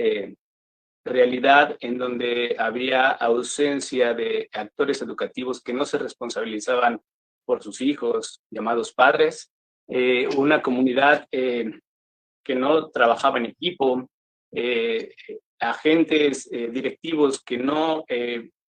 realidad en donde había ausencia de actores educativos que no se responsabilizaban por sus hijos, llamados padres, una comunidad que no trabajaba en equipo, agentes directivos que no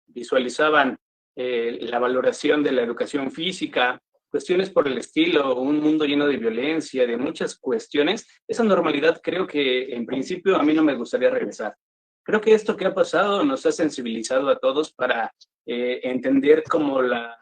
visualizaban la valoración de la educación física, cuestiones por el estilo, un mundo lleno de violencia, de muchas cuestiones. Esa normalidad creo que en principio a mí no me gustaría regresar. Creo que esto que ha pasado nos ha sensibilizado a todos para entender como la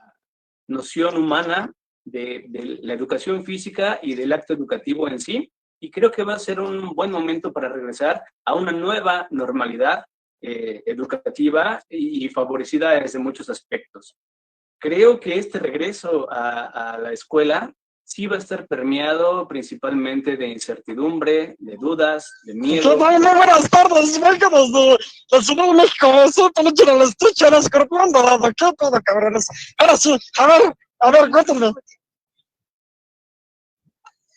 noción humana de la educación física y del acto educativo en sí, y creo que va a ser un buen momento para regresar a una nueva normalidad educativa y favorecida desde muchos aspectos. Creo que este regreso a la escuela sí va a estar permeado principalmente de incertidumbre, de dudas, de miedo. Muy buenas tardes, vengo desde la Ciudad de México, soy Peluche en el estuche, el escorpión dorado, ¿qué pedo, cabrones? Ahora sí, a ver, cuéntenme.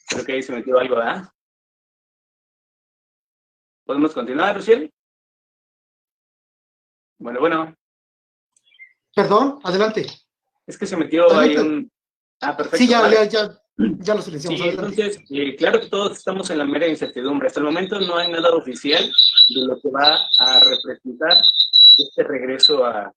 Creo que ahí se metió algo, ¿verdad? ¿Podemos continuar, Luciel? Bueno. Perdón, adelante. Es que se metió ahí un... Ah, perfecto. Sí, vale. ya lo silenciamos. Sí, entonces, claro que todos estamos en la mera incertidumbre. Hasta el momento no hay nada oficial de lo que va a representar este regreso a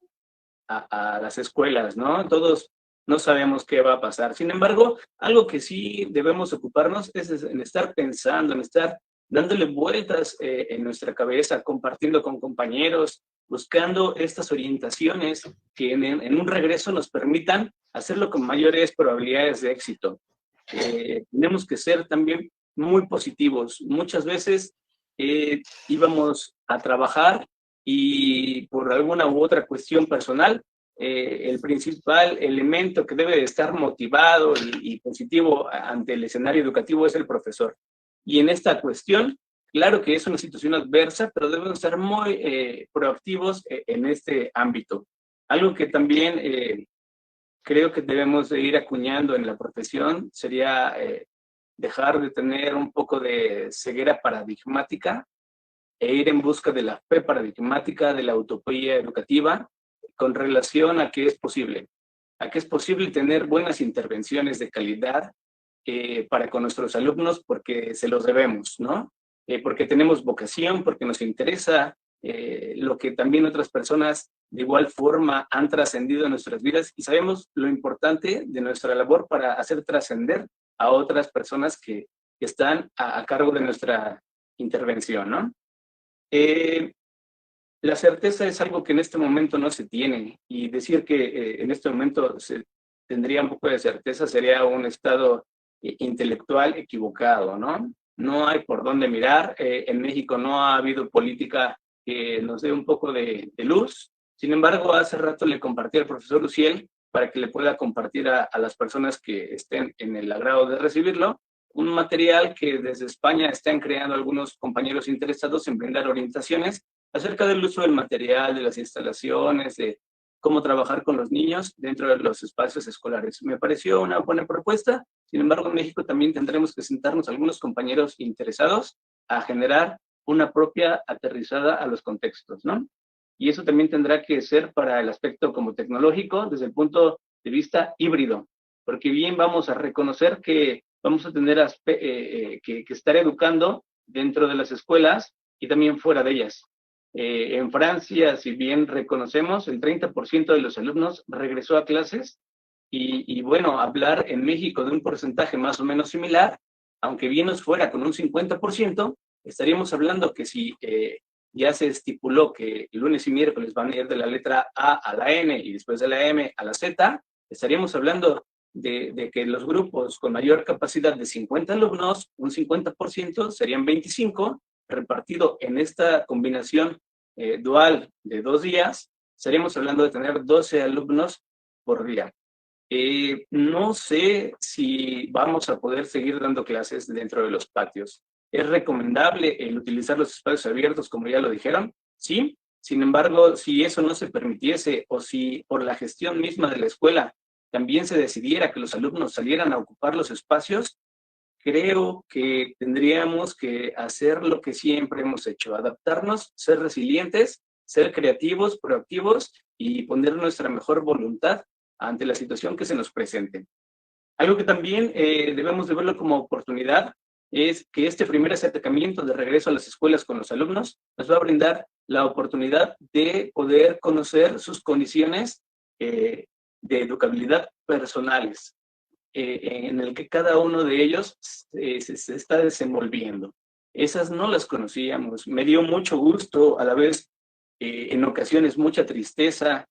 las escuelas, ¿no? Todos no sabemos qué va a pasar. Sin embargo, algo que sí debemos ocuparnos es en estar pensando, en estar dándole vueltas en nuestra cabeza, compartiendo con compañeros, buscando estas orientaciones que en un regreso nos permitan hacerlo con mayores probabilidades de éxito. Tenemos que ser también muy positivos. Muchas veces íbamos a trabajar y por alguna u otra cuestión personal, el principal elemento que debe de estar motivado y positivo ante el escenario educativo es el profesor. Y en esta cuestión, claro que es una situación adversa, pero debemos estar muy proactivos en este ámbito. Algo que también creo que debemos de ir acuñando en la profesión sería dejar de tener un poco de ceguera paradigmática e ir en busca de la fe paradigmática, de la utopía educativa, con relación a que es posible tener buenas intervenciones de calidad para con nuestros alumnos porque se los debemos, ¿no? Porque tenemos vocación, porque nos interesa lo que también otras personas de igual forma han trascendido en nuestras vidas y sabemos lo importante de nuestra labor para hacer trascender a otras personas que están a cargo de nuestra intervención, ¿no? La certeza es algo que en este momento no se tiene y decir que en este momento se tendría un poco de certeza sería un estado intelectual equivocado, ¿no? No hay por dónde mirar. En México no ha habido política que nos dé un poco de luz. Sin embargo, hace rato le compartí al profesor Uciel para que le pueda compartir a las personas que estén en el agrado de recibirlo, un material que desde España están creando algunos compañeros interesados en brindar orientaciones acerca del uso del material, de las instalaciones, de cómo trabajar con los niños dentro de los espacios escolares. Me pareció una buena propuesta. Sin embargo, en México también tendremos que sentarnos algunos compañeros interesados a generar una propia aterrizada a los contextos, ¿no? Y eso también tendrá que ser para el aspecto como tecnológico desde el punto de vista híbrido, porque bien vamos a reconocer que vamos a tener que estar educando dentro de las escuelas y también fuera de ellas. En Francia, si bien reconocemos, el 30% de los alumnos regresó a clases y bueno, hablar en México de un porcentaje más o menos similar, aunque bien nos fuera con un 50%, estaríamos hablando que si ya se estipuló que lunes y miércoles van a ir de la letra A a la N y después de la M a la Z, estaríamos hablando de que los grupos con mayor capacidad de 50 alumnos, un 50% serían 25, repartido en esta combinación dual de 2 días, estaríamos hablando de tener 12 alumnos por día. No sé si vamos a poder seguir dando clases dentro de los patios. ¿Es recomendable el utilizar los espacios abiertos, como ya lo dijeron? Sí. Sin embargo, si eso no se permitiese o si por la gestión misma de la escuela también se decidiera que los alumnos salieran a ocupar los espacios, creo que tendríamos que hacer lo que siempre hemos hecho, adaptarnos, ser resilientes, ser creativos, proactivos y poner nuestra mejor voluntad ante la situación que se nos presente. Algo que también debemos de verlo como oportunidad es que este primer acercamiento de regreso a las escuelas con los alumnos nos va a brindar la oportunidad de poder conocer sus condiciones de educabilidad personales, en el que cada uno de ellos se está desenvolviendo. Esas no las conocíamos. Me dio mucho gusto, a la vez, en ocasiones, mucha tristeza,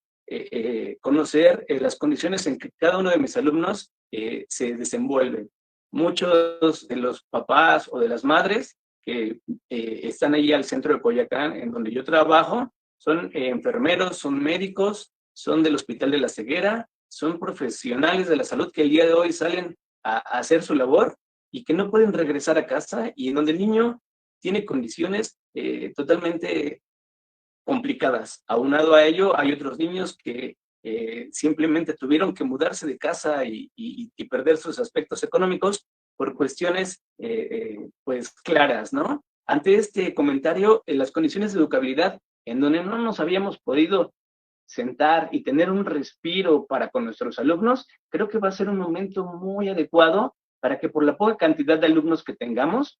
conocer las condiciones en que cada uno de mis alumnos se desenvuelve. Muchos de los papás o de las madres que están ahí al centro de Coyoacán, en donde yo trabajo, son enfermeros, son médicos, son del Hospital de la Ceguera, son profesionales de la salud que el día de hoy salen a hacer su labor y que no pueden regresar a casa y en donde el niño tiene condiciones totalmente complicadas. Aunado a ello, hay otros niños que simplemente tuvieron que mudarse de casa y perder sus aspectos económicos por cuestiones pues claras, ¿no? Ante este comentario, las condiciones de educabilidad en donde no nos habíamos podido sentar y tener un respiro para con nuestros alumnos, creo que va a ser un momento muy adecuado para que por la poca cantidad de alumnos que tengamos,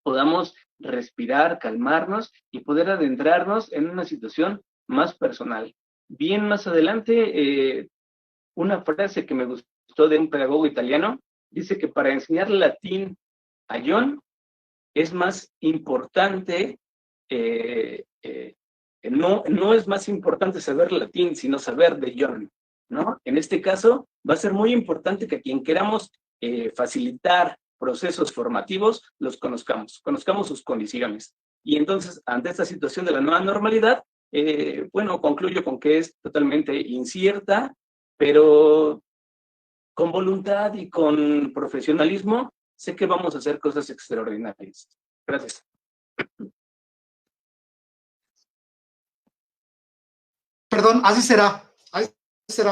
podamos respirar, calmarnos y poder adentrarnos en una situación más personal. Bien más adelante, una frase que me gustó de un pedagogo italiano, dice que para enseñar latín a John, es más importante, no es más importante saber latín, sino saber de John, ¿no? En este caso, va a ser muy importante que a quien queramos facilitar procesos formativos, los conozcamos sus condiciones. Y entonces, ante esta situación de la nueva normalidad, bueno, concluyo con que es totalmente incierta, pero con voluntad y con profesionalismo, sé que vamos a hacer cosas extraordinarias. Gracias. Perdón, así será,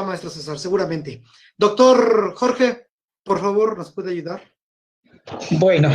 maestro César, seguramente. Doctor Jorge, por favor, ¿nos puede ayudar? Bueno,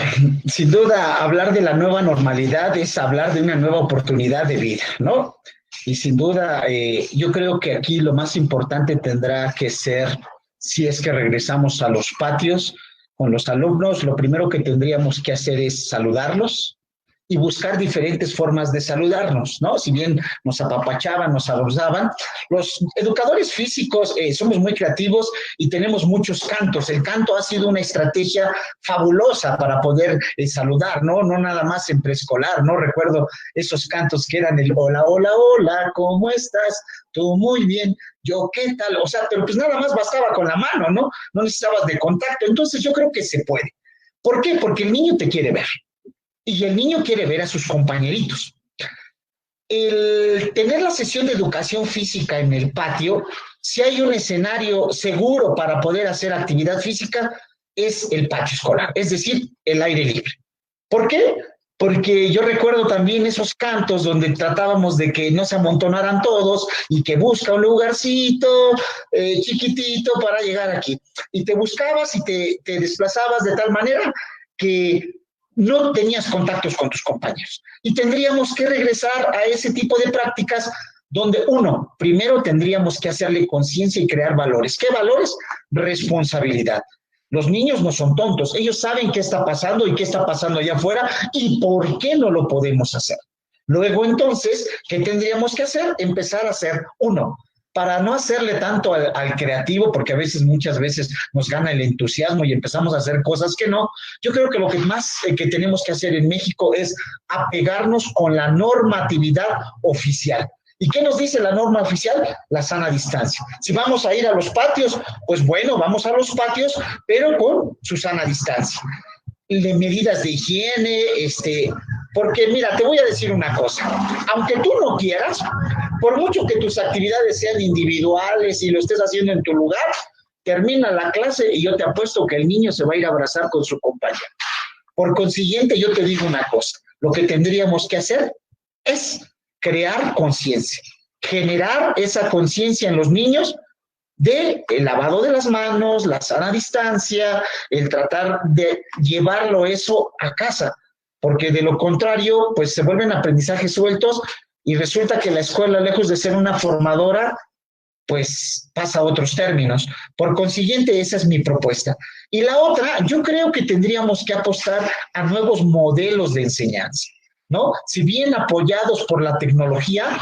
sin duda, hablar de la nueva normalidad es hablar de una nueva oportunidad de vida, ¿no? Y sin duda, yo creo que aquí lo más importante tendrá que ser, si es que regresamos a los patios con los alumnos, lo primero que tendríamos que hacer es saludarlos y buscar diferentes formas de saludarnos, ¿no? Si bien nos apapachaban, nos abrazaban, los educadores físicos somos muy creativos y tenemos muchos cantos. El canto ha sido una estrategia fabulosa para poder saludar, ¿no? No nada más en preescolar, ¿no? Recuerdo esos cantos que eran el hola, hola, hola, ¿cómo estás? Tú muy bien, yo qué tal, o sea, pero pues nada más bastaba con la mano, ¿no? No necesitabas de contacto. Entonces yo creo que se puede. ¿Por qué? Porque el niño te quiere ver. Y el niño quiere ver a sus compañeritos. El tener la sesión de educación física en el patio, si hay un escenario seguro para poder hacer actividad física, es el patio escolar, es decir, el aire libre. ¿Por qué? Porque yo recuerdo también esos cantos donde tratábamos de que no se amontonaran todos y que busca un lugarcito chiquitito para llegar aquí. Y te buscabas y te desplazabas de tal manera que no tenías contactos con tus compañeros. Y tendríamos que regresar a ese tipo de prácticas donde, uno, primero tendríamos que hacerle conciencia y crear valores. ¿Qué valores? Responsabilidad. Los niños no son tontos, ellos saben qué está pasando y qué está pasando allá afuera y por qué no lo podemos hacer. Luego, entonces, ¿qué tendríamos que hacer? Empezar a hacer, uno, para no hacerle tanto al creativo, porque a veces, muchas veces nos gana el entusiasmo y empezamos a hacer cosas que no. Yo creo que lo que más que tenemos que hacer en México es apegarnos con la normatividad oficial. ¿Y qué nos dice la norma oficial? La sana distancia. Si vamos a ir a los patios, pues bueno, vamos a los patios, pero con su sana distancia. De medidas de higiene, porque mira, te voy a decir una cosa, aunque tú no quieras, por mucho que tus actividades sean individuales y lo estés haciendo en tu lugar, termina la clase y yo te apuesto que el niño se va a ir a abrazar con su compañero. Por consiguiente, yo te digo una cosa, lo que tendríamos que hacer es crear conciencia, generar esa conciencia en los niños del lavado de las manos, la sana distancia, el tratar de llevarlo eso a casa, porque de lo contrario, pues se vuelven aprendizajes sueltos y resulta que la escuela, lejos de ser una formadora, pues pasa a otros términos. Por consiguiente, esa es mi propuesta. Y la otra, yo creo que tendríamos que apostar a nuevos modelos de enseñanza, ¿no? Si bien apoyados por la tecnología,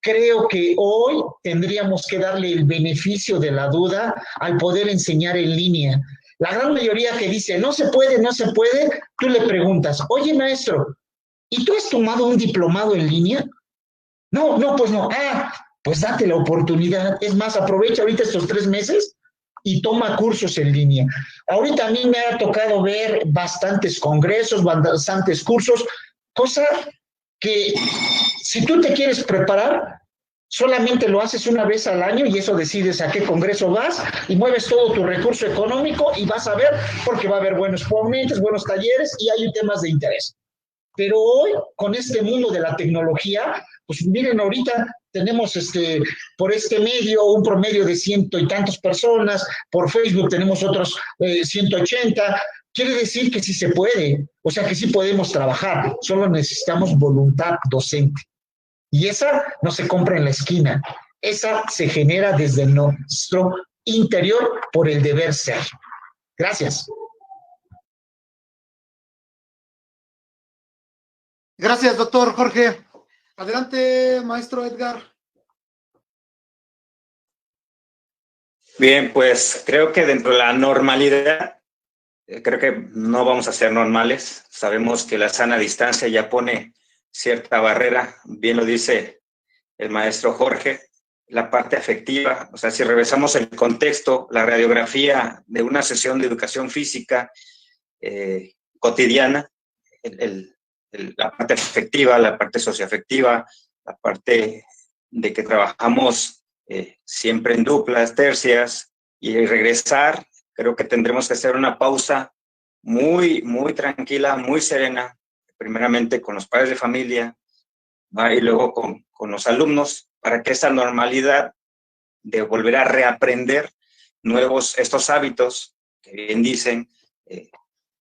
creo que hoy tendríamos que darle el beneficio de la duda al poder enseñar en línea. La gran mayoría que dice, no se puede, tú le preguntas, oye maestro, ¿y tú has tomado un diplomado en línea? No, pues no. Pues date la oportunidad. Es más, aprovecha ahorita estos 3 meses y toma cursos en línea. Ahorita a mí me ha tocado ver bastantes congresos, bastantes cursos, cosa que si tú te quieres preparar, solamente lo haces una vez al año y eso decides a qué congreso vas y mueves todo tu recurso económico y vas a ver, porque va a haber buenos ponentes, buenos talleres y hay temas de interés. Pero hoy, con este mundo de la tecnología, pues miren, ahorita tenemos por este medio un promedio de 100 y tantas personas, por Facebook tenemos otros 180, quiere decir que sí se puede, o sea que sí podemos trabajar, solo necesitamos voluntad docente. Y esa no se compra en la esquina, esa se genera desde nuestro interior por el deber ser. Gracias. Gracias, doctor Jorge. Adelante, maestro Edgar. Bien, pues creo que dentro de la normalidad Creo que no vamos a ser normales. Sabemos que la sana distancia ya pone cierta barrera, bien lo dice el maestro Jorge, la parte afectiva. O sea, si revisamos el contexto, la radiografía de una sesión de educación física cotidiana, la parte afectiva, la parte socioafectiva, la parte de que trabajamos siempre en duplas, tercias, y regresar, creo que tendremos que hacer una pausa muy, muy tranquila, muy serena, primeramente con los padres de familia, ¿va? Y luego con los alumnos, para que esa normalidad de volver a reaprender estos hábitos, que bien dicen,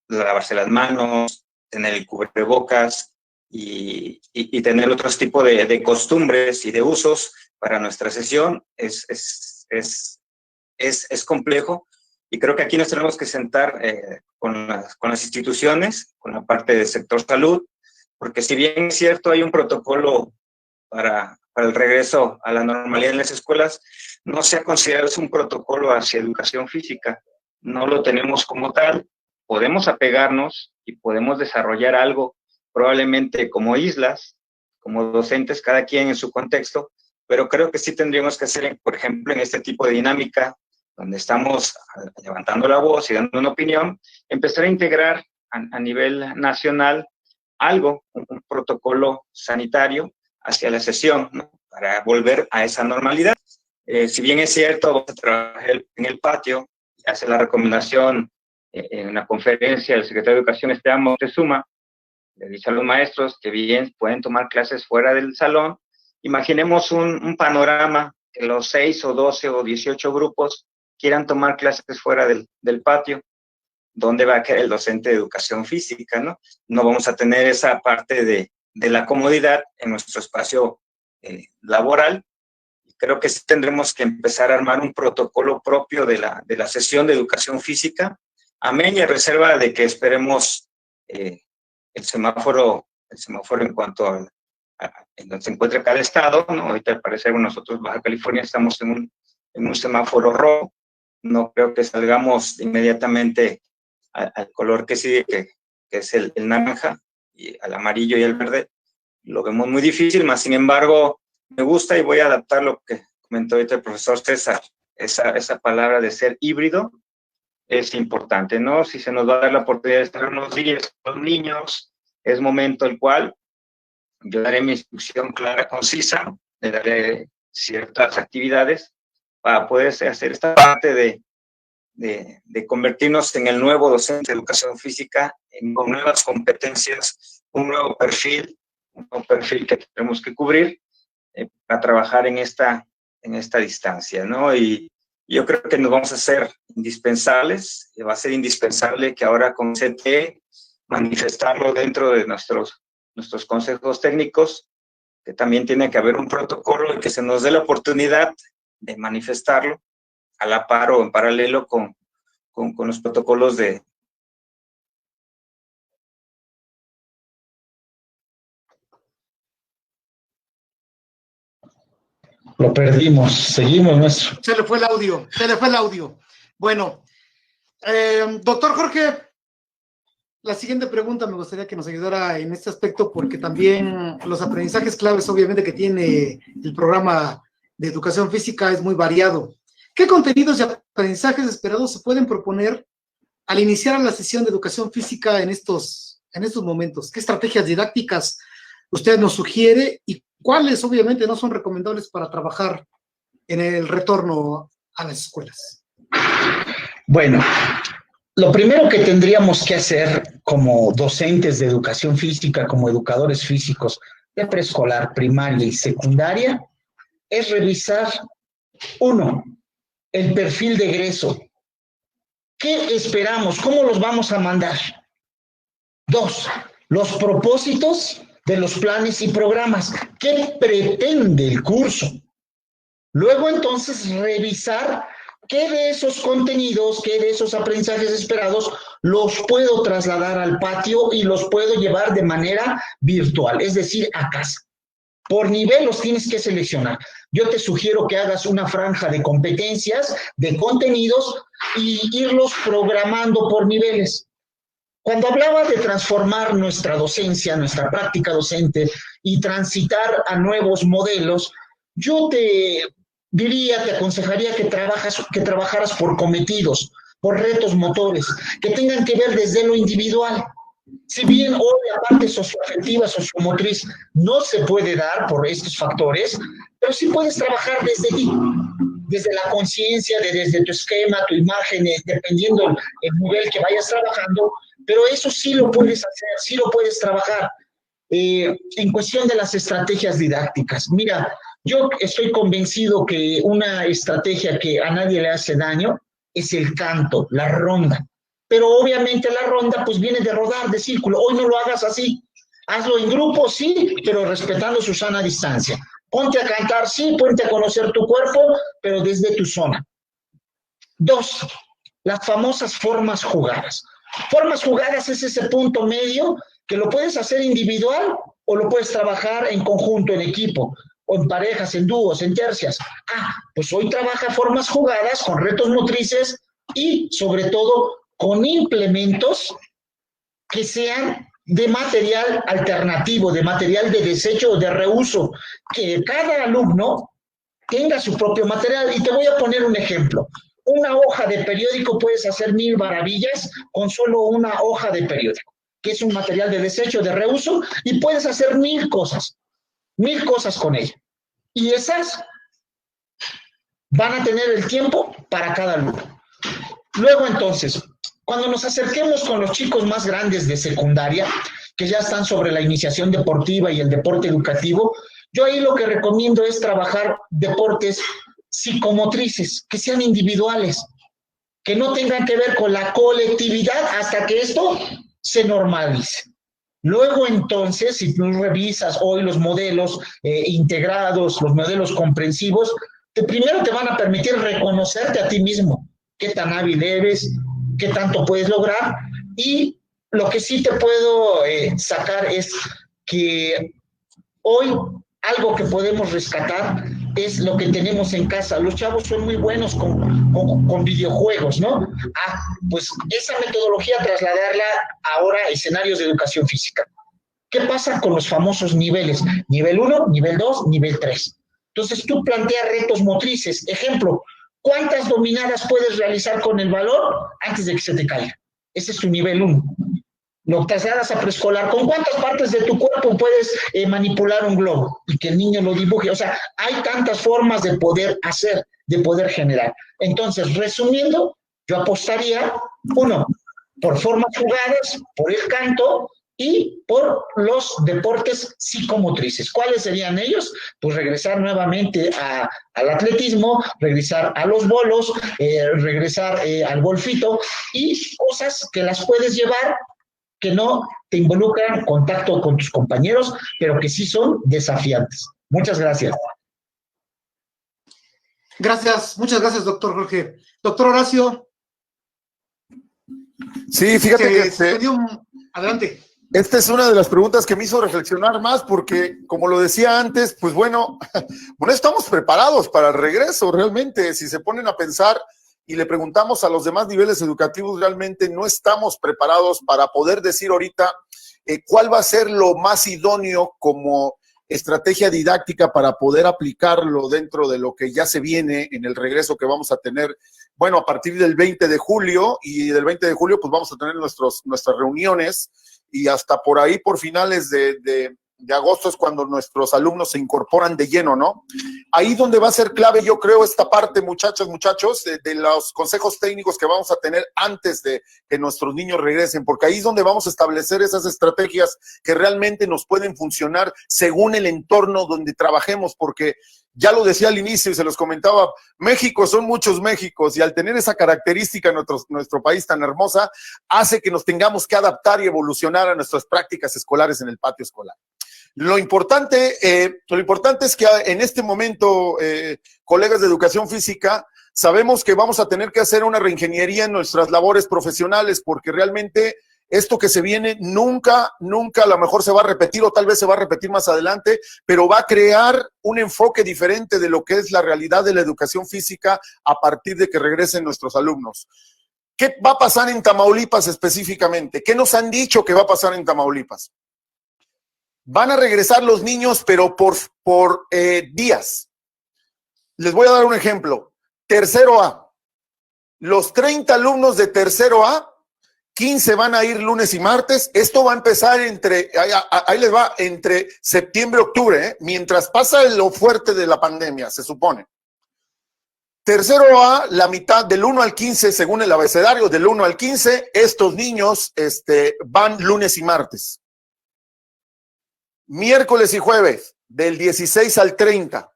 lavarse las manos, tener el cubrebocas y tener otros tipos de costumbres y de usos para nuestra sesión, es complejo. Y creo que aquí nos tenemos que sentar con las instituciones, con la parte del sector salud, porque si bien es cierto hay un protocolo para el regreso a la normalidad en las escuelas, no se ha considerado un protocolo hacia educación física. No lo tenemos como tal. Podemos apegarnos y podemos desarrollar algo, probablemente como islas, como docentes, cada quien en su contexto, pero creo que sí tendríamos que hacer, por ejemplo, en este tipo de dinámica, donde estamos levantando la voz y dando una opinión, empezar a integrar a nivel nacional algo, un protocolo sanitario hacia la sesión, ¿no? Para volver a esa normalidad. Si bien es cierto, vamos a trabajar en el patio, hace la recomendación en una conferencia del secretario de Educación, Esteban Moctezuma, le dice a los maestros que bien pueden tomar clases fuera del salón. Imaginemos un panorama que los 6 o 12 o 18 grupos quieran tomar clases fuera del patio. ¿Dónde va a quedar el docente de educación física, no? No vamos a tener esa parte de la comodidad en nuestro espacio laboral. Creo que sí tendremos que empezar a armar un protocolo propio de la sesión de educación física, amén y a reserva de que esperemos el semáforo en cuanto a donde se encuentre cada estado, ¿no? Ahorita al parecer nosotros, Baja California, estamos en un semáforo rojo. No creo que salgamos inmediatamente al color que sigue, que es el naranja, y al amarillo y al verde. Lo vemos muy difícil, más sin embargo, me gusta y voy a adaptar lo que comentó ahorita el profesor César. Esa palabra de ser híbrido es importante, ¿no? Si se nos va a dar la oportunidad de estar unos días con los niños, es momento el cual yo daré mi instrucción clara, concisa, le daré ciertas actividades para poder hacer esta parte de convertirnos en el nuevo docente de educación física, con nuevas competencias, un nuevo perfil que tenemos que cubrir para trabajar en esta distancia, ¿no? Y yo creo que nos vamos a hacer indispensables, va a ser indispensable que ahora con CTE manifestarlo dentro de nuestros consejos técnicos, que también tiene que haber un protocolo y que se nos dé la oportunidad de manifestarlo a la par o en paralelo con los protocolos de... Lo perdimos, seguimos nuestro. Se le fue el audio. Bueno, doctor Jorge, la siguiente pregunta me gustaría que nos ayudara en este aspecto, porque también los aprendizajes claves, obviamente, que tiene el programa de educación física es muy variado. ¿Qué contenidos y aprendizajes esperados se pueden proponer al iniciar la sesión de educación física en estos momentos? ¿Qué estrategias didácticas usted nos sugiere y cuáles obviamente no son recomendables para trabajar en el retorno a las escuelas? Bueno, lo primero que tendríamos que hacer como docentes de educación física, como educadores físicos de preescolar, primaria y secundaria, es revisar, 1, el perfil de egreso. ¿Qué esperamos? ¿Cómo los vamos a mandar? 2, los propósitos de los planes y programas. ¿Qué pretende el curso? Luego, entonces, revisar qué de esos contenidos, qué de esos aprendizajes esperados los puedo trasladar al patio y los puedo llevar de manera virtual, es decir, a casa. Por nivel los tienes que seleccionar. Yo te sugiero que hagas una franja de competencias, de contenidos, y irlos programando por niveles. Cuando hablaba de transformar nuestra docencia, nuestra práctica docente y transitar a nuevos modelos, yo te diría, te aconsejaría que trabajaras por cometidos, por retos motores, que tengan que ver desde lo individual. Si bien hoy la parte socioafectiva, sociomotriz no se puede dar por estos factores, pero sí puedes trabajar desde ti, desde la conciencia, desde tu esquema, tu imagen, dependiendo el nivel que vayas trabajando, pero eso sí lo puedes hacer, sí lo puedes trabajar. En cuestión de las estrategias didácticas, mira, yo estoy convencido que una estrategia que a nadie le hace daño es el canto, la ronda. Pero obviamente la ronda pues viene de rodar, de círculo. Hoy no lo hagas así. Hazlo en grupo, sí, pero respetando su sana distancia. Ponte a cantar, sí, ponte a conocer tu cuerpo, pero desde tu zona. 2, las famosas formas jugadas. Formas jugadas es ese punto medio que lo puedes hacer individual o lo puedes trabajar en conjunto, en equipo, o en parejas, en dúos, en tercias. Pues hoy trabaja formas jugadas con retos motrices y sobre todo con implementos que sean de material alternativo, de material de desecho o de reuso, que cada alumno tenga su propio material. Y te voy a poner un ejemplo. Una hoja de periódico puedes hacer 1000 maravillas con solo una hoja de periódico, que es un material de desecho, de reuso, y puedes hacer 1000 cosas con ella. Y esas van a tener el tiempo para cada alumno. Luego, entonces, cuando nos acerquemos con los chicos más grandes de secundaria, que ya están sobre la iniciación deportiva y el deporte educativo, yo ahí lo que recomiendo es trabajar deportes psicomotrices, que sean individuales, que no tengan que ver con la colectividad hasta que esto se normalice. Luego, entonces, si tú revisas hoy los modelos integrados, los modelos comprensivos, primero te van a permitir reconocerte a ti mismo, qué tan hábil eres, qué tanto puedes lograr, y lo que sí te puedo sacar es que hoy algo que podemos rescatar es lo que tenemos en casa. Los chavos son muy buenos con videojuegos, ¿no? Pues esa metodología trasladarla ahora a escenarios de educación física. ¿Qué pasa con los famosos niveles? Nivel 1, nivel 2, nivel 3. Entonces tú planteas retos motrices. Ejemplo, ¿cuántas dominadas puedes realizar con el balón antes de que se te caiga? Ese es tu nivel 1. Lo trasladas a preescolar. ¿Con cuántas partes de tu cuerpo puedes manipular un globo? Y que el niño lo dibuje. O sea, hay tantas formas de poder hacer, de poder generar. Entonces, resumiendo, yo apostaría, 1, por formas jugadas, por el canto y por los deportes psicomotrices. ¿Cuáles serían ellos? Pues regresar nuevamente al atletismo, regresar a los bolos, regresar al golfito y cosas que las puedes llevar que no te involucran contacto con tus compañeros, pero que sí son desafiantes. Muchas gracias. Gracias, muchas gracias, doctor Jorge. Doctor Horacio. Sí, fíjate que adelante. Esta es una de las preguntas que me hizo reflexionar más porque, como lo decía antes, pues bueno, no estamos preparados para el regreso realmente. Si se ponen a pensar y le preguntamos a los demás niveles educativos, realmente no estamos preparados para poder decir ahorita cuál va a ser lo más idóneo como estrategia didáctica para poder aplicarlo dentro de lo que ya se viene en el regreso que vamos a tener, bueno, a partir del 20 de julio, y del 20 de julio pues vamos a tener nuestras reuniones, y hasta por ahí, por finales de agosto es cuando nuestros alumnos se incorporan de lleno, ¿no? Ahí donde va a ser clave, yo creo, esta parte, muchachos, de los consejos técnicos que vamos a tener antes de que nuestros niños regresen, porque ahí es donde vamos a establecer esas estrategias que realmente nos pueden funcionar según el entorno donde trabajemos, porque ya lo decía al inicio y se los comentaba, México son muchos Méxicos, y al tener esa característica nuestro país tan hermosa, hace que nos tengamos que adaptar y evolucionar a nuestras prácticas escolares en el patio escolar. Lo importante es que en este momento, colegas de educación física, sabemos que vamos a tener que hacer una reingeniería en nuestras labores profesionales, porque realmente esto que se viene nunca a lo mejor se va a repetir o tal vez se va a repetir más adelante, pero va a crear un enfoque diferente de lo que es la realidad de la educación física a partir de que regresen nuestros alumnos. ¿Qué va a pasar en Tamaulipas específicamente? ¿Qué nos han dicho que va a pasar en Tamaulipas? Van a regresar los niños, pero por días. Les voy a dar un ejemplo. Tercero A. Los 30 alumnos de tercero A, 15 van a ir lunes y martes. Esto va a empezar ahí les va, entre septiembre y octubre, mientras pasa lo fuerte de la pandemia, se supone. Tercero A, la mitad del 1 al 15, según el abecedario, del 1 al 15, estos niños van lunes y martes. Miércoles y jueves, del 16 al 30.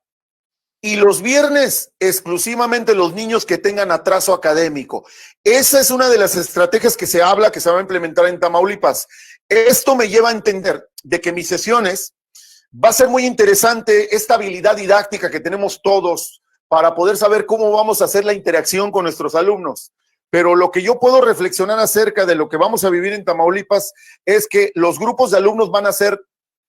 Y los viernes, exclusivamente los niños que tengan atraso académico. Esa es una de las estrategias que se habla, que se va a implementar en Tamaulipas. Esto me lleva a entender de que mis sesiones va a ser muy interesante esta habilidad didáctica que tenemos todos para poder saber cómo vamos a hacer la interacción con nuestros alumnos. Pero lo que yo puedo reflexionar acerca de lo que vamos a vivir en Tamaulipas es que los grupos de alumnos van a ser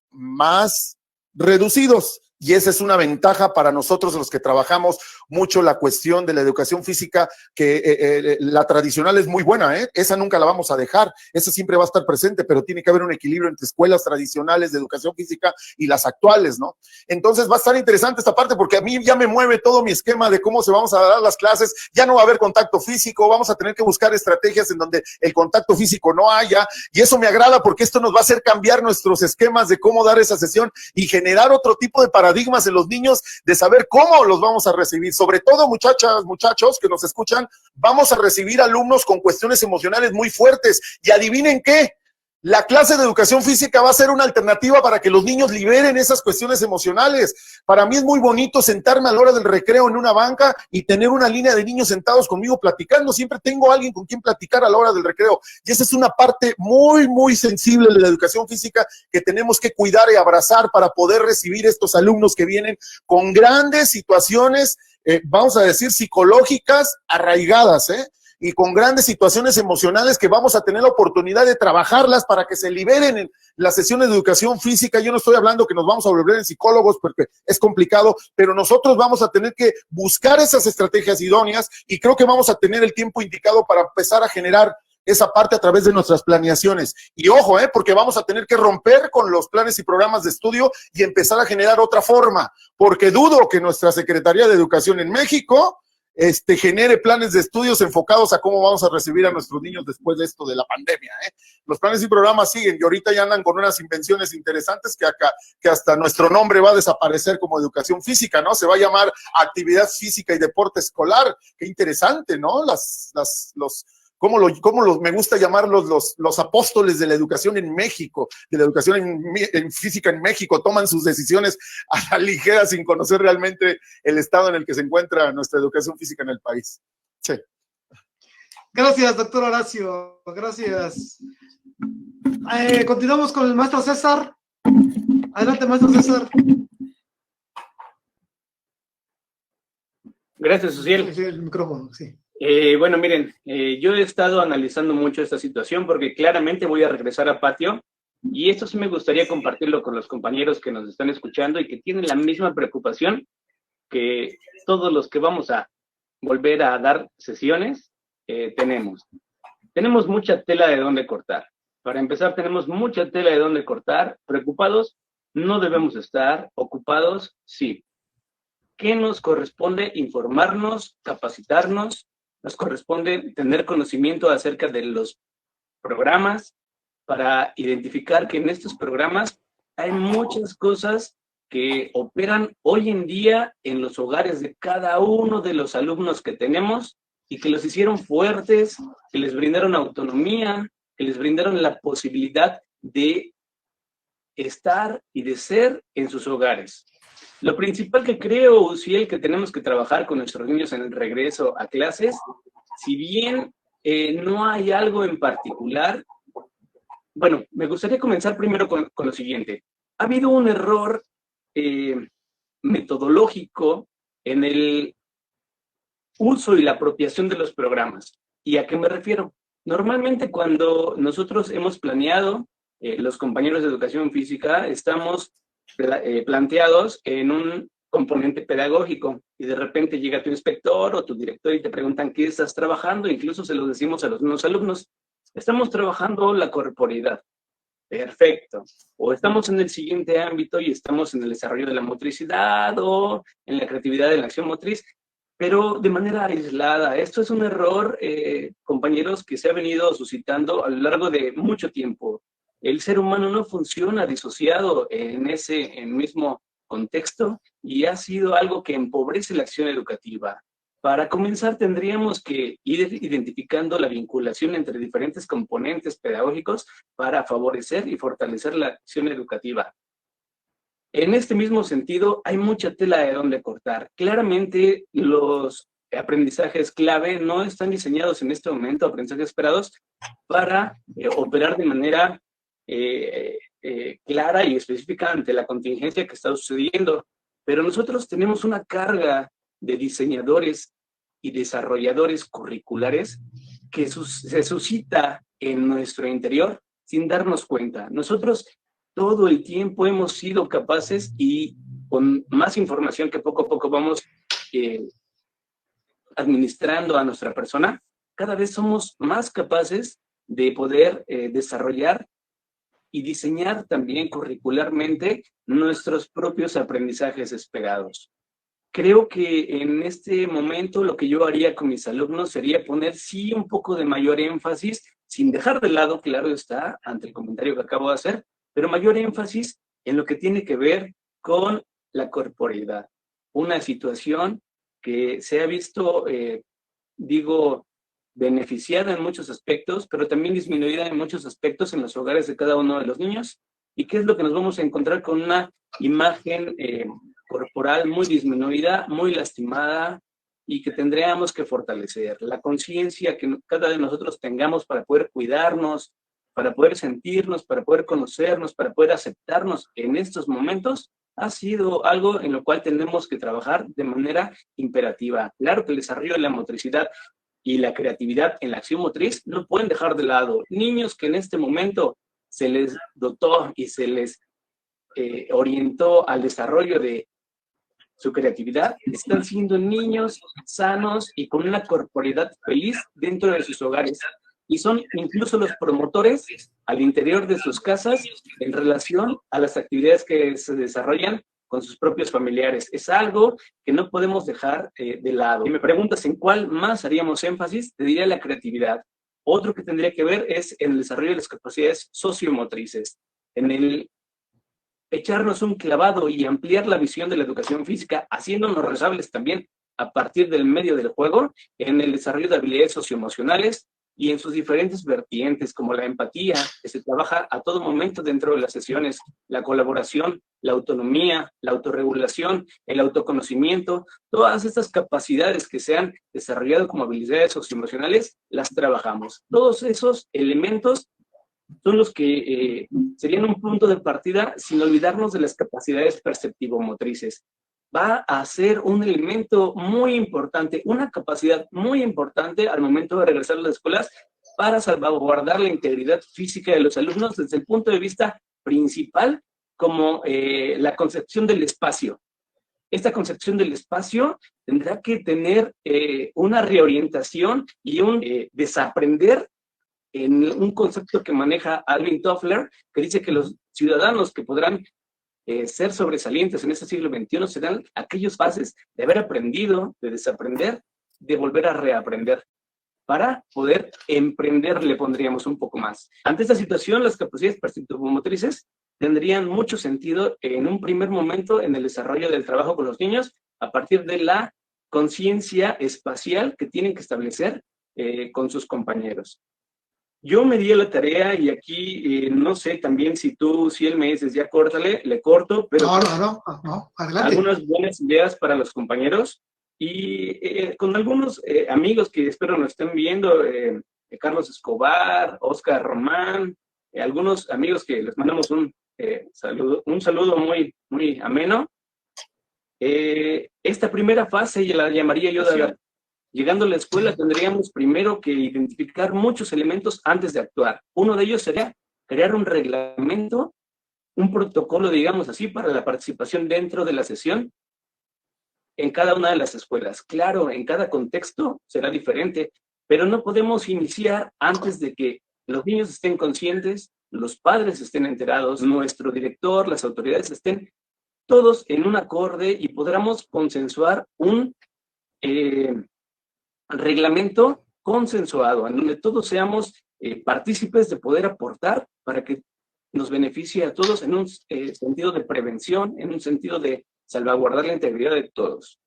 más reducidos. Y esa es una ventaja para nosotros los que trabajamos mucho la cuestión de la educación física, que la tradicional es muy buena, esa nunca la vamos a dejar, esa siempre va a estar presente, pero tiene que haber un equilibrio entre escuelas tradicionales de educación física y las actuales, ¿no? Entonces va a estar interesante esta parte porque a mí ya me mueve todo mi esquema de cómo se vamos a dar las clases, ya no va a haber contacto físico, vamos a tener que buscar estrategias en donde el contacto físico no haya, y eso me agrada porque esto nos va a hacer cambiar nuestros esquemas de cómo dar esa sesión y generar otro tipo de paradigmas en los niños de saber cómo los vamos a recibir. Sobre todo, muchachas, muchachos que nos escuchan, vamos a recibir alumnos con cuestiones emocionales muy fuertes. Y adivinen qué, la clase de educación física va a ser una alternativa para que los niños liberen esas cuestiones emocionales. Para mí es muy bonito sentarme a la hora del recreo en una banca y tener una línea de niños sentados conmigo platicando. Siempre tengo a alguien con quien platicar a la hora del recreo. Y esa es una parte muy, muy sensible de la educación física que tenemos que cuidar y abrazar para poder recibir estos alumnos que vienen con grandes situaciones, vamos a decir, psicológicas arraigadas, y con grandes situaciones emocionales que vamos a tener la oportunidad de trabajarlas para que se liberen en las sesiones de educación física. Yo no estoy hablando que nos vamos a volver en psicólogos porque es complicado, pero nosotros vamos a tener que buscar esas estrategias idóneas y creo que vamos a tener el tiempo indicado para empezar a generar esa parte a través de nuestras planeaciones. Y ojo, porque vamos a tener que romper con los planes y programas de estudio y empezar a generar otra forma, porque dudo que nuestra Secretaría de Educación en México genere planes de estudios enfocados a cómo vamos a recibir a nuestros niños después de esto de la pandemia. Los planes y programas siguen y ahorita ya andan con unas invenciones interesantes que hasta nuestro nombre va a desaparecer como educación física, ¿no? Se va a llamar actividad física y deporte escolar. Qué interesante, ¿no? Me gusta llamarlos los apóstoles de la educación en México, de la educación en física en México, toman sus decisiones a la ligera sin conocer realmente el estado en el que se encuentra nuestra educación física en el país. Sí. Gracias, doctor Horacio. Gracias. Continuamos con el maestro César. Adelante, maestro César. Gracias, Uciel. Sí, el micrófono, sí. Bueno, miren, yo he estado analizando mucho esta situación porque claramente voy a regresar a patio y esto sí me gustaría compartirlo con los compañeros que nos están escuchando y que tienen la misma preocupación que todos los que vamos a volver a dar sesiones tenemos. Tenemos mucha tela de dónde cortar. Para empezar, tenemos mucha tela de dónde cortar. Preocupados no debemos estar, ocupados sí. ¿Qué nos corresponde? Informarnos, capacitarnos. Nos corresponde tener conocimiento acerca de los programas para identificar que en estos programas hay muchas cosas que operan hoy en día en los hogares de cada uno de los alumnos que tenemos y que los hicieron fuertes, que les brindaron autonomía, que les brindaron la posibilidad de estar y de ser en sus hogares. Lo principal que creo, Uciel, que tenemos que trabajar con nuestros niños en el regreso a clases, si bien no hay algo en particular, bueno, me gustaría comenzar primero con lo siguiente. Ha habido un error metodológico en el uso y la apropiación de los programas. ¿Y a qué me refiero? Normalmente cuando nosotros hemos planeado, los compañeros de educación física, estamos planteados en un componente pedagógico y de repente llega tu inspector o tu director y te preguntan qué estás trabajando, incluso se lo decimos a los mismos alumnos, estamos trabajando la corporeidad. Perfecto. O estamos en el siguiente ámbito y estamos en el desarrollo de la motricidad o en la creatividad de la acción motriz, pero de manera aislada. Esto es un error, compañeros, que se ha venido suscitando a lo largo de mucho tiempo. El ser humano no funciona disociado en ese mismo contexto y ha sido algo que empobrece la acción educativa. Para comenzar, tendríamos que ir identificando la vinculación entre diferentes componentes pedagógicos para favorecer y fortalecer la acción educativa. En este mismo sentido, hay mucha tela de donde cortar. Claramente, los aprendizajes clave no están diseñados en este momento, aprendizajes esperados, para operar de manera clara y específica ante la contingencia que está sucediendo. Pero nosotros tenemos una carga de diseñadores y desarrolladores curriculares que se suscita en nuestro interior sin darnos cuenta. Nosotros todo el tiempo hemos sido capaces, y con más información que poco a poco vamos administrando a nuestra persona, cada vez somos más capaces de poder desarrollar y diseñar también curricularmente nuestros propios aprendizajes esperados. Creo que en este momento lo que yo haría con mis alumnos sería poner sí un poco de mayor énfasis, sin dejar de lado, claro está, ante el comentario que acabo de hacer, pero mayor énfasis en lo que tiene que ver con la corporeidad. Una situación que se ha visto, beneficiada en muchos aspectos, pero también disminuida en muchos aspectos en los hogares de cada uno de los niños. ¿Y qué es lo que nos vamos a encontrar? Con una imagen corporal muy disminuida, muy lastimada, y que tendríamos que fortalecer. La conciencia que cada de nosotros tengamos para poder cuidarnos, para poder sentirnos, para poder conocernos, para poder aceptarnos en estos momentos, ha sido algo en lo cual tenemos que trabajar de manera imperativa. Claro que el desarrollo de la motricidad y la creatividad en la acción motriz no pueden dejar de lado. Niños que en este momento se les dotó y se les orientó al desarrollo de su creatividad, están siendo niños sanos y con una corporeidad feliz dentro de sus hogares. Y son incluso los promotores al interior de sus casas en relación a las actividades que se desarrollan con sus propios familiares. Es algo que no podemos dejar de lado. Y me preguntas en cuál más haríamos énfasis, te diría la creatividad. Otro que tendría que ver es en el desarrollo de las capacidades sociomotrices, en el echarnos un clavado y ampliar la visión de la educación física, haciéndonos responsables también a partir del medio del juego, en el desarrollo de habilidades socioemocionales y en sus diferentes vertientes, como la empatía, que se trabaja a todo momento dentro de las sesiones, la colaboración, la autonomía, la autorregulación, el autoconocimiento, todas estas capacidades que se han desarrollado como habilidades socioemocionales, las trabajamos. Todos esos elementos son los que serían un punto de partida, sin olvidarnos de las capacidades perceptivo-motrices. Va a ser un elemento muy importante, una capacidad muy importante al momento de regresar a las escuelas para salvaguardar la integridad física de los alumnos desde el punto de vista principal, como la concepción del espacio. Esta concepción del espacio tendrá que tener una reorientación y un desaprender en un concepto que maneja Alvin Toffler, que dice que los ciudadanos que podrán ser sobresalientes en este siglo XXI serán aquellos capaces de haber aprendido, de desaprender, de volver a reaprender. Para poder emprender le pondríamos un poco más. Ante esta situación, las capacidades perceptivo-motrices tendrían mucho sentido en un primer momento en el desarrollo del trabajo con los niños a partir de la conciencia espacial que tienen que establecer con sus compañeros. Yo me di a la tarea y aquí no sé también si él me dices ya córtale, le corto, pero no, adelante. Algunas buenas ideas para los compañeros y con algunos amigos que espero nos estén viendo, Carlos Escobar, Oscar Román, algunos amigos que les mandamos un saludo muy, muy ameno. Esta primera fase la llamaría yo Llegando a la escuela tendríamos primero que identificar muchos elementos antes de actuar. Uno de ellos sería crear un reglamento, un protocolo, digamos así, para la participación dentro de la sesión en cada una de las escuelas. Claro, en cada contexto será diferente, pero no podemos iniciar antes de que los niños estén conscientes, los padres estén enterados, nuestro director, las autoridades estén todos en un acorde y podamos consensuar un reglamento consensuado, en donde todos seamos partícipes de poder aportar para que nos beneficie a todos en un sentido de prevención, en un sentido de salvaguardar la integridad de todos.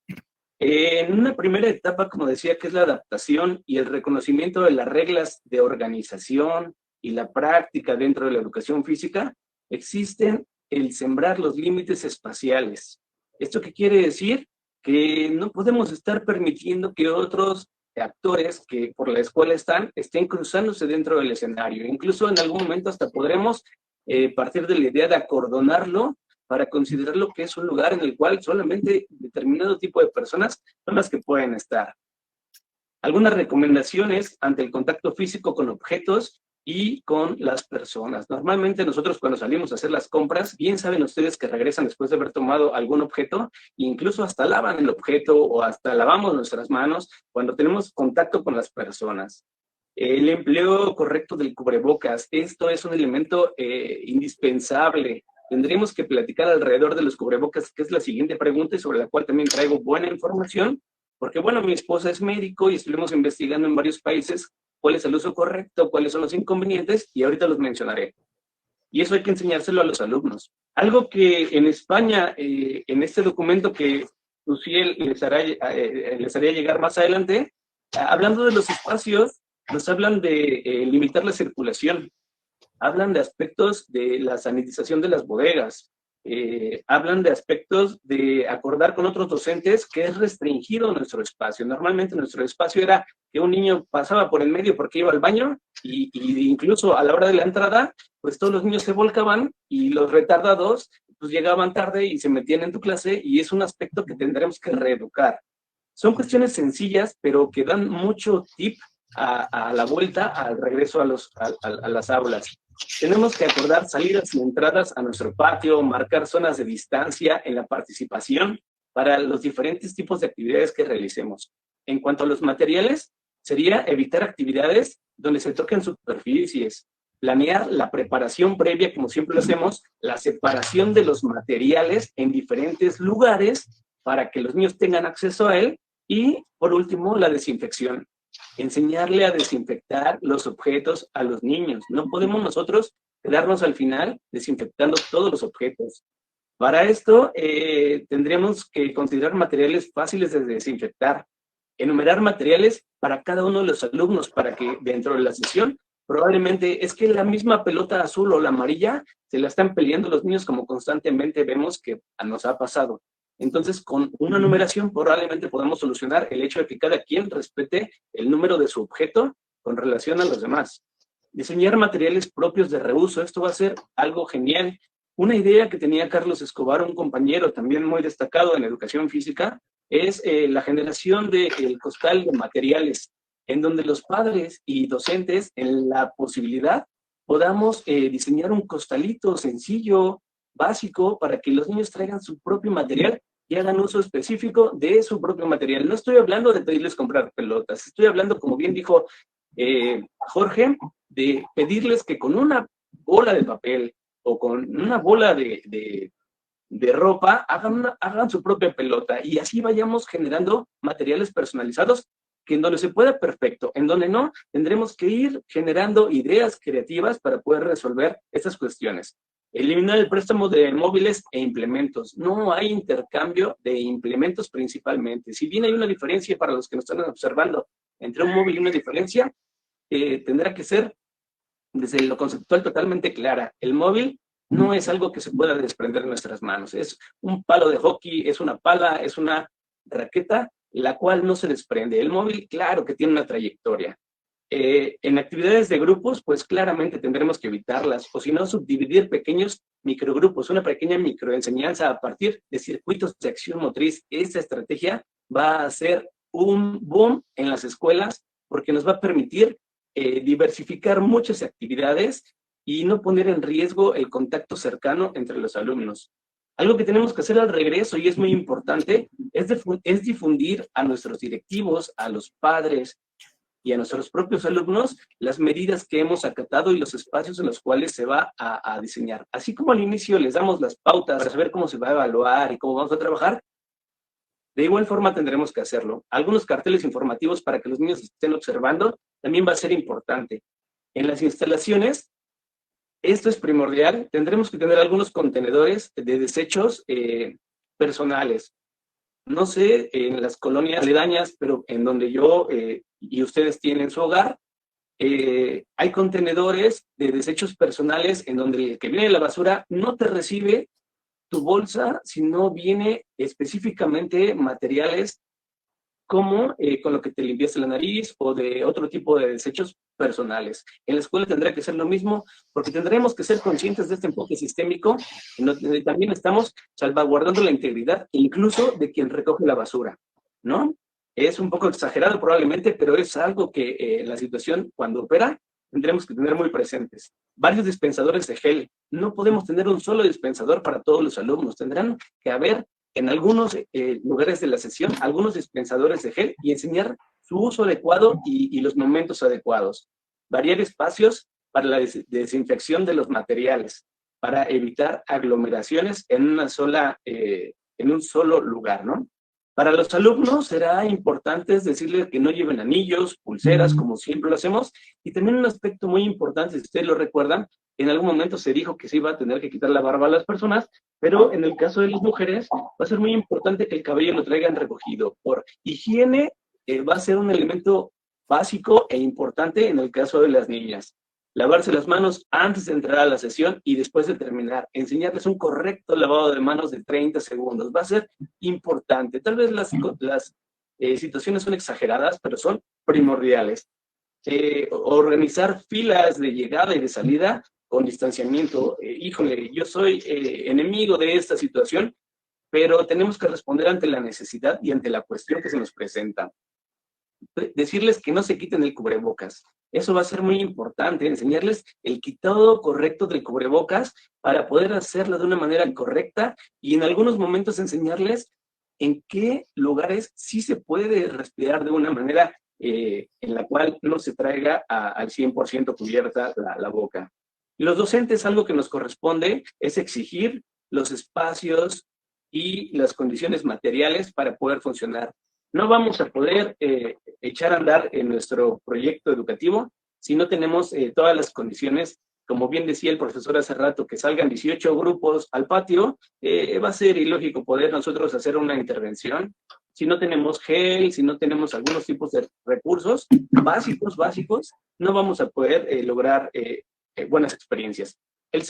En una primera etapa, como decía, que es la adaptación y el reconocimiento de las reglas de organización y la práctica dentro de la educación física, existen el sembrar los límites espaciales. ¿Esto qué quiere decir? Que no podemos estar permitiendo que otros actores que por la escuela estén cruzándose dentro del escenario. Incluso en algún momento hasta podremos partir de la idea de acordonarlo para considerarlo que es un lugar en el cual solamente determinado tipo de personas son las que pueden estar. Algunas recomendaciones ante el contacto físico con objetos y con las personas. Normalmente nosotros cuando salimos a hacer las compras, bien saben ustedes que regresan después de haber tomado algún objeto, e incluso hasta lavan el objeto o hasta lavamos nuestras manos cuando tenemos contacto con las personas. El empleo correcto del cubrebocas, esto es un elemento indispensable. Tendremos que platicar alrededor de los cubrebocas, que es la siguiente pregunta y sobre la cual también traigo buena información, porque bueno, mi esposa es médico y estuvimos investigando en varios países cuál es el uso correcto, cuáles son los inconvenientes, y ahorita los mencionaré. Y eso hay que enseñárselo a los alumnos. Algo que en España, en este documento que Luciel les haría llegar más adelante, hablando de los espacios, nos hablan de limitar la circulación, hablan de aspectos de la sanitización de las bodegas, hablan de aspectos de acordar con otros docentes que es restringido nuestro espacio. Normalmente nuestro espacio era que un niño pasaba por el medio porque iba al baño y incluso a la hora de la entrada, pues todos los niños se volcaban y los retardados pues llegaban tarde y se metían en tu clase, y es un aspecto que tendremos que reeducar. Son cuestiones sencillas, pero que dan mucho tip a la vuelta, al regreso a las aulas. Tenemos que acordar salidas y entradas a nuestro patio, marcar zonas de distancia en la participación para los diferentes tipos de actividades que realicemos. En cuanto a los materiales, sería evitar actividades donde se toquen superficies, planear la preparación previa, como siempre lo hacemos, la separación de los materiales en diferentes lugares para que los niños tengan acceso a él, y, por último, la desinfección. Enseñarle a desinfectar los objetos a los niños. No podemos nosotros quedarnos al final desinfectando todos los objetos. Para esto tendríamos que considerar materiales fáciles de desinfectar, enumerar materiales para cada uno de los alumnos para que dentro de la sesión probablemente es que la misma pelota azul o la amarilla se la están peleando los niños, como constantemente vemos que nos ha pasado. Entonces, con una numeración probablemente podamos solucionar el hecho de que cada quien respete el número de su objeto con relación a los demás. Diseñar materiales propios de reuso, esto va a ser algo genial. Una idea que tenía Carlos Escobar, un compañero también muy destacado en educación física, es la generación del costal de materiales, en donde los padres y docentes, en la posibilidad, podamos diseñar un costalito sencillo, básico, para que los niños traigan su propio material y hagan uso específico de su propio material. No estoy hablando de pedirles comprar pelotas, estoy hablando, como bien dijo Jorge, de pedirles que con una bola de papel o con una bola de ropa hagan su propia pelota, y así vayamos generando materiales personalizados que en donde se pueda, perfecto, en donde no, tendremos que ir generando ideas creativas para poder resolver estas cuestiones. Eliminar el préstamo de móviles e implementos. No hay intercambio de implementos principalmente. Si bien hay una diferencia para los que nos están observando entre un móvil y una diferencia, tendrá que ser desde lo conceptual totalmente clara. El móvil no es algo que se pueda desprender de nuestras manos. Es un palo de hockey, es una pala, es una raqueta, la cual no se desprende. El móvil, claro que tiene una trayectoria. En actividades de grupos, pues claramente tendremos que evitarlas, o si no, subdividir pequeños microgrupos, una pequeña microenseñanza a partir de circuitos de acción motriz. Esta estrategia va a ser un boom en las escuelas porque nos va a permitir diversificar muchas actividades y no poner en riesgo el contacto cercano entre los alumnos. Algo que tenemos que hacer al regreso, y es muy importante, es difundir a nuestros directivos, a los padres y a nuestros propios alumnos las medidas que hemos acatado y los espacios en los cuales se va a diseñar. Así como al inicio les damos las pautas para saber cómo se va a evaluar y cómo vamos a trabajar, de igual forma tendremos que hacerlo. Algunos carteles informativos para que los niños estén observando también va a ser importante. En las instalaciones, esto es primordial, tendremos que tener algunos contenedores de desechos personales. No sé, en las colonias aledañas, pero en donde yo y ustedes tienen su hogar, hay contenedores de desechos personales en donde el que viene la basura no te recibe tu bolsa, sino viene específicamente materiales como con lo que te limpiaste la nariz o de otro tipo de desechos personales. En la escuela tendrá que ser lo mismo, porque tendremos que ser conscientes de este enfoque sistémico, en donde también estamos salvaguardando la integridad incluso de quien recoge la basura, ¿no? Es un poco exagerado probablemente, pero es algo que la situación cuando opera tendremos que tener muy presentes. Varios dispensadores de gel. No podemos tener un solo dispensador para todos los alumnos. Tendrán que haber en algunos lugares de la sesión algunos dispensadores de gel y enseñar su uso adecuado y los momentos adecuados. Variar espacios para la desinfección de los materiales, para evitar aglomeraciones en un solo lugar, ¿no? Para los alumnos será importante decirles que no lleven anillos, pulseras, como siempre lo hacemos, y también un aspecto muy importante, si ustedes lo recuerdan, en algún momento se dijo que se iba a tener que quitar la barba a las personas, pero en el caso de las mujeres va a ser muy importante que el cabello lo traigan recogido. Por higiene va a ser un elemento básico e importante en el caso de las niñas. Lavarse las manos antes de entrar a la sesión y después de terminar. Enseñarles un correcto lavado de manos de 30 segundos. Va a ser importante. Tal vez las situaciones son exageradas, pero son primordiales. Organizar filas de llegada y de salida con distanciamiento. Híjole, yo soy enemigo de esta situación, pero tenemos que responder ante la necesidad y ante la cuestión que se nos presenta. Decirles que no se quiten el cubrebocas. Eso va a ser muy importante, enseñarles el quitado correcto del cubrebocas para poder hacerlo de una manera correcta y en algunos momentos enseñarles en qué lugares sí se puede respirar de una manera en la cual no se traiga al 100% cubierta la boca. Los docentes, algo que nos corresponde es exigir los espacios y las condiciones materiales para poder funcionar. No vamos a poder echar a andar en nuestro proyecto educativo si no tenemos todas las condiciones. Como bien decía el profesor hace rato, que salgan 18 grupos al patio, va a ser ilógico poder nosotros hacer una intervención si no tenemos gel, si no tenemos algunos tipos de recursos básicos, no vamos a poder lograr buenas experiencias. La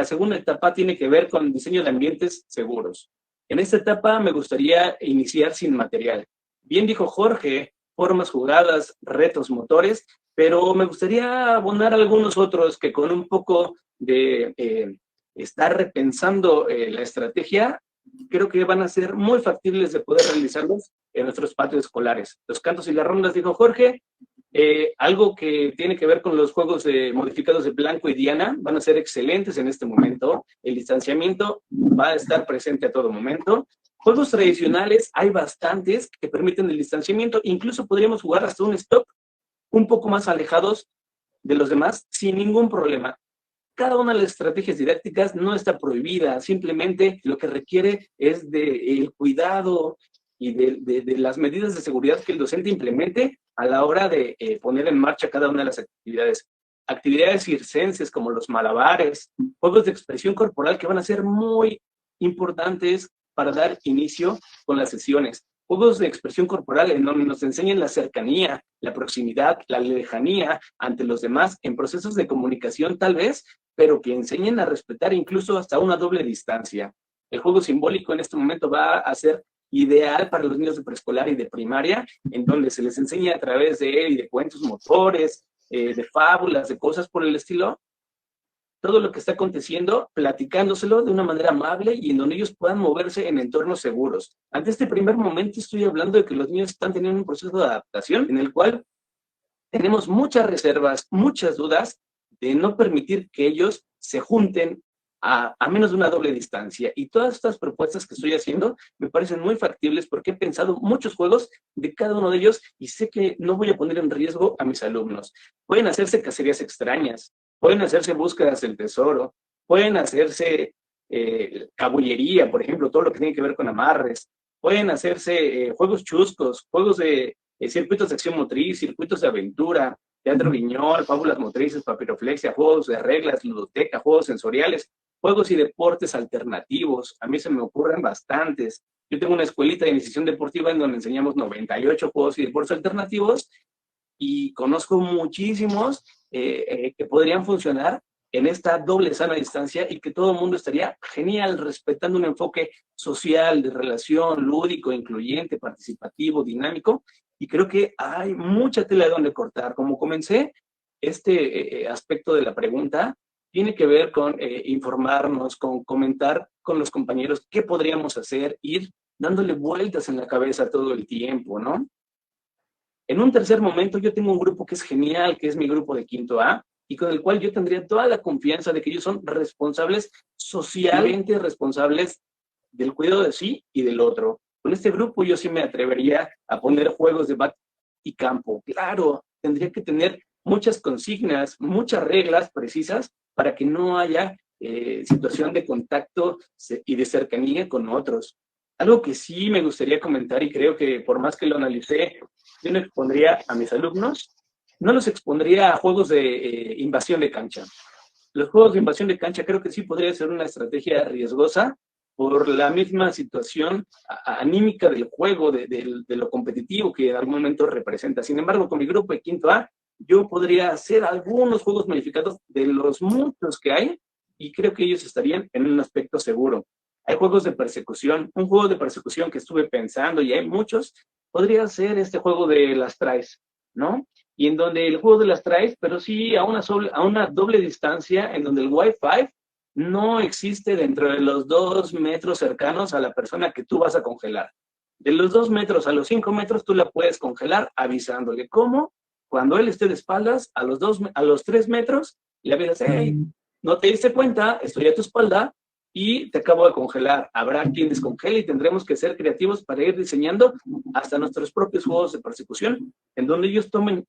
segunda etapa tiene que ver con diseño de ambientes seguros. En esta etapa me gustaría iniciar sin material. Bien dijo Jorge, formas jugadas, retos motores, pero me gustaría abonar algunos otros que con un poco de estar repensando la estrategia, creo que van a ser muy factibles de poder realizarlos en nuestros patios escolares. Los cantos y las rondas, dijo Jorge, algo que tiene que ver con los juegos modificados de Blanco y Diana, van a ser excelentes en este momento. El distanciamiento va a estar presente a todo momento. Juegos tradicionales, hay bastantes que permiten el distanciamiento. Incluso podríamos jugar hasta un stop un poco más alejados de los demás sin ningún problema. Cada una de las estrategias didácticas no está prohibida, simplemente lo que requiere es del cuidado y de las medidas de seguridad que el docente implemente a la hora de poner en marcha cada una de las actividades. Actividades circenses como los malabares, juegos de expresión corporal que van a ser muy importantes para dar inicio con las sesiones. Juegos de expresión corporal en donde nos enseñan la cercanía, la proximidad, la lejanía ante los demás en procesos de comunicación tal vez, pero que enseñen a respetar incluso hasta una doble distancia. El juego simbólico en este momento va a ser ideal para los niños de preescolar y de primaria, en donde se les enseña a través de él y de cuentos motores, de fábulas, de cosas por el estilo, todo lo que está aconteciendo, platicándoselo de una manera amable y en donde ellos puedan moverse en entornos seguros. Ante este primer momento estoy hablando de que los niños están teniendo un proceso de adaptación en el cual tenemos muchas reservas, muchas dudas de no permitir que ellos se junten a menos de una doble distancia. Y todas estas propuestas que estoy haciendo me parecen muy factibles porque he pensado muchos juegos de cada uno de ellos y sé que no voy a poner en riesgo a mis alumnos. Pueden hacerse cacerías extrañas, pueden hacerse búsquedas del tesoro, pueden hacerse cabullería, por ejemplo, todo lo que tiene que ver con amarres, pueden hacerse juegos chuscos, juegos de circuitos de acción motriz, circuitos de aventura, teatro guiñol, fábulas motrices, papiroflexia, juegos de reglas, ludoteca, juegos sensoriales, juegos y deportes alternativos. A mí se me ocurren bastantes. Yo tengo una escuelita de iniciación deportiva en donde enseñamos 98 juegos y deportes alternativos y conozco muchísimos que podrían funcionar en esta doble sana distancia y que todo el mundo estaría genial, respetando un enfoque social, de relación, lúdico, incluyente, participativo, dinámico. Y creo que hay mucha tela de donde cortar. Como comencé, este aspecto de la pregunta tiene que ver con informarnos, con comentar con los compañeros qué podríamos hacer, ir dándole vueltas en la cabeza todo el tiempo, ¿no? En un tercer momento yo tengo un grupo que es genial, que es mi grupo de quinto A, y con el cual yo tendría toda la confianza de que ellos son responsables, socialmente responsables del cuidado de sí y del otro. Con este grupo yo sí me atrevería a poner juegos de bat y campo. Claro, tendría que tener muchas consignas, muchas reglas precisas para que no haya situación de contacto y de cercanía con otros. Algo que sí me gustaría comentar y creo que por más que lo analicé, yo no expondría a mis alumnos, no los expondría a juegos de invasión de cancha. Los juegos de invasión de cancha creo que sí podría ser una estrategia riesgosa por la misma situación anímica del juego, de lo competitivo que en algún momento representa. Sin embargo, con mi grupo de quinto A, yo podría hacer algunos juegos modificados de los muchos que hay y creo que ellos estarían en un aspecto seguro. Hay juegos de persecución. Un juego de persecución que estuve pensando, y hay muchos, podría ser este juego de las traes, ¿no? Y en donde el juego de las traes, pero sí a una doble distancia, en donde el Wi-Fi no existe dentro de los 2 metros cercanos a la persona que tú vas a congelar. De los 2 metros a los 5 metros tú la puedes congelar avisándole. ¿Cómo? Cuando él esté de espaldas, a los 3 metros, le avisas, hey, no te diste cuenta, estoy a tu espalda y te acabo de congelar. Habrá quien descongele y tendremos que ser creativos para ir diseñando hasta nuestros propios juegos de persecución, en donde ellos tomen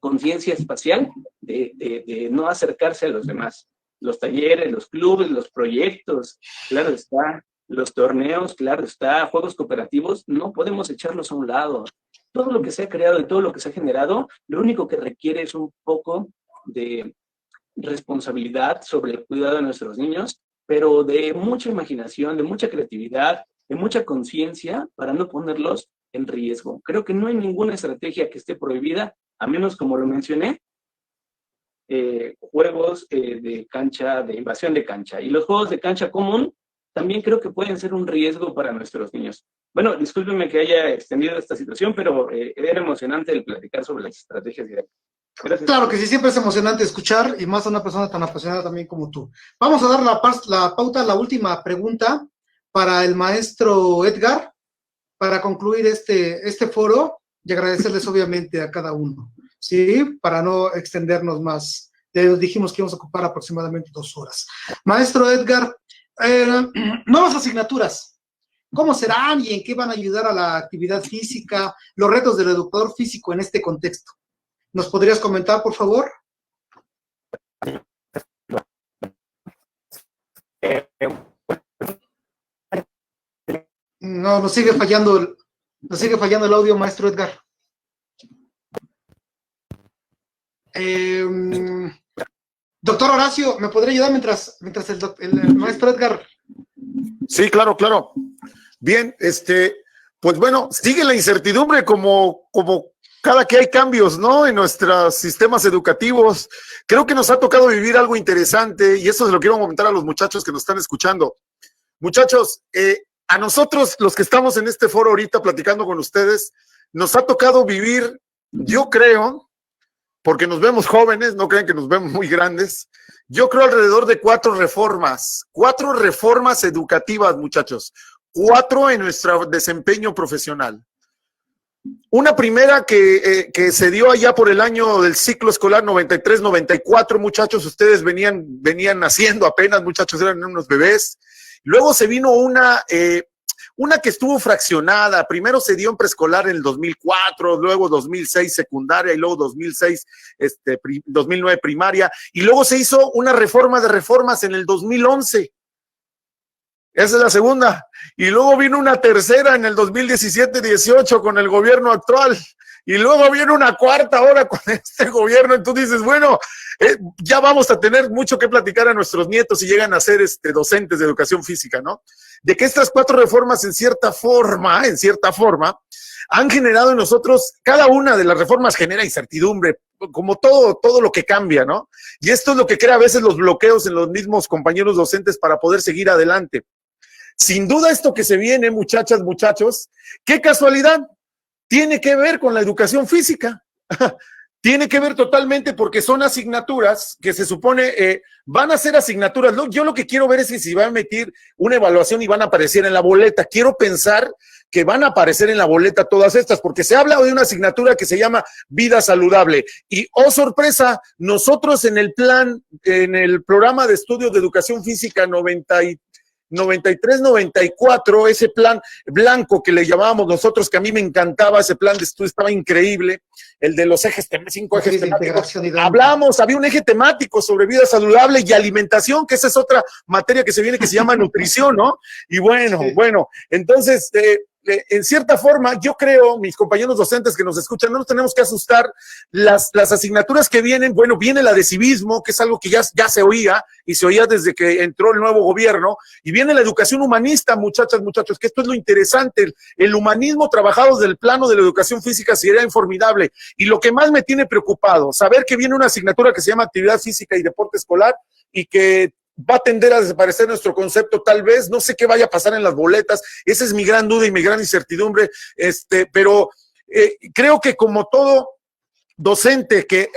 conciencia espacial de no acercarse a los demás. Los talleres, los clubes, los proyectos, claro está, los torneos, claro está, juegos cooperativos, no podemos echarlos a un lado. Todo lo que se ha creado y todo lo que se ha generado, lo único que requiere es un poco de responsabilidad sobre el cuidado de nuestros niños, pero de mucha imaginación, de mucha creatividad, de mucha conciencia para no ponerlos en riesgo. Creo que no hay ninguna estrategia que esté prohibida, a menos, como lo mencioné, juegos de cancha, de invasión de cancha. Y los juegos de cancha común también creo que pueden ser un riesgo para nuestros niños. Bueno, discúlpenme que haya extendido esta situación, pero era emocionante el platicar sobre las estrategias directas. Gracias. Claro que sí, siempre es emocionante escuchar, y más a una persona tan apasionada también como tú. Vamos a dar la pauta, la última pregunta para el maestro Edgar, para concluir este foro y agradecerles obviamente a cada uno, ¿sí? Para no extendernos más. Ya dijimos que íbamos a ocupar aproximadamente 2 horas. Maestro Edgar, nuevas asignaturas, ¿cómo serán y en qué van a ayudar a la actividad física, los retos del educador físico en este contexto? ¿Nos podrías comentar, por favor? No, nos sigue fallando el audio, maestro Edgar. Doctor Horacio, ¿me podría ayudar mientras el maestro Edgar? Sí, claro, claro. Bien, pues bueno, sigue la incertidumbre como cada que hay cambios, ¿no? En nuestros sistemas educativos. Creo que nos ha tocado vivir algo interesante y eso se lo quiero comentar a los muchachos que nos están escuchando. Muchachos, a nosotros, los que estamos en este foro ahorita platicando con ustedes, nos ha tocado vivir, yo creo, porque nos vemos jóvenes, no crean que nos vemos muy grandes. Yo creo alrededor de 4 reformas educativas, muchachos, 4 en nuestro desempeño profesional. Una primera que se dio allá por el año del ciclo escolar 93-94, muchachos, ustedes venían naciendo apenas, muchachos, eran unos bebés. Luego se vino una que estuvo fraccionada. Primero se dio en preescolar en el 2004, luego 2006 secundaria y luego 2009 primaria. Y luego se hizo una reforma de reformas en el 2011. Esa es la segunda. Y luego vino una tercera en el 2017-18 con el gobierno actual. Y luego viene una cuarta ahora con este gobierno. Entonces dices, bueno, ya vamos a tener mucho que platicar a nuestros nietos si llegan a ser docentes de educación física, ¿no? De que estas 4 reformas en cierta forma, han generado en nosotros, cada una de las reformas genera incertidumbre, como todo lo que cambia, ¿no? Y esto es lo que crea a veces los bloqueos en los mismos compañeros docentes para poder seguir adelante. Sin duda esto que se viene, muchachas, muchachos, qué casualidad, tiene que ver con la educación física. Tiene que ver totalmente porque son asignaturas que se supone van a ser asignaturas. Yo lo que quiero ver es si va a emitir una evaluación y van a aparecer en la boleta. Quiero pensar que van a aparecer en la boleta todas estas, porque se habla de una asignatura que se llama Vida Saludable. Y, oh sorpresa, nosotros en el programa de estudios de educación física 93-94, ese plan blanco que le llamábamos nosotros, que a mí me encantaba, ese plan de estudio estaba increíble, el de los 5 ejes temáticos. Hablamos, había un eje temático sobre vida saludable y alimentación, que esa es otra materia que se viene que se llama nutrición, ¿no? Y bueno, sí. Bueno, entonces, en cierta forma, yo creo, mis compañeros docentes que nos escuchan, no nos tenemos que asustar. Las asignaturas que vienen, bueno, viene la de civismo, que es algo que ya se oía, y se oía desde que entró el nuevo gobierno, y viene la educación humanista, muchachas, muchachos, que esto es lo interesante. El humanismo trabajado desde el plano de la educación física sería formidable. Y lo que más me tiene preocupado, saber que viene una asignatura que se llama actividad física y deporte escolar, y que va a tender a desaparecer nuestro concepto, tal vez, no sé qué vaya a pasar en las boletas, esa es mi gran duda y mi gran incertidumbre, pero creo que como todo docente que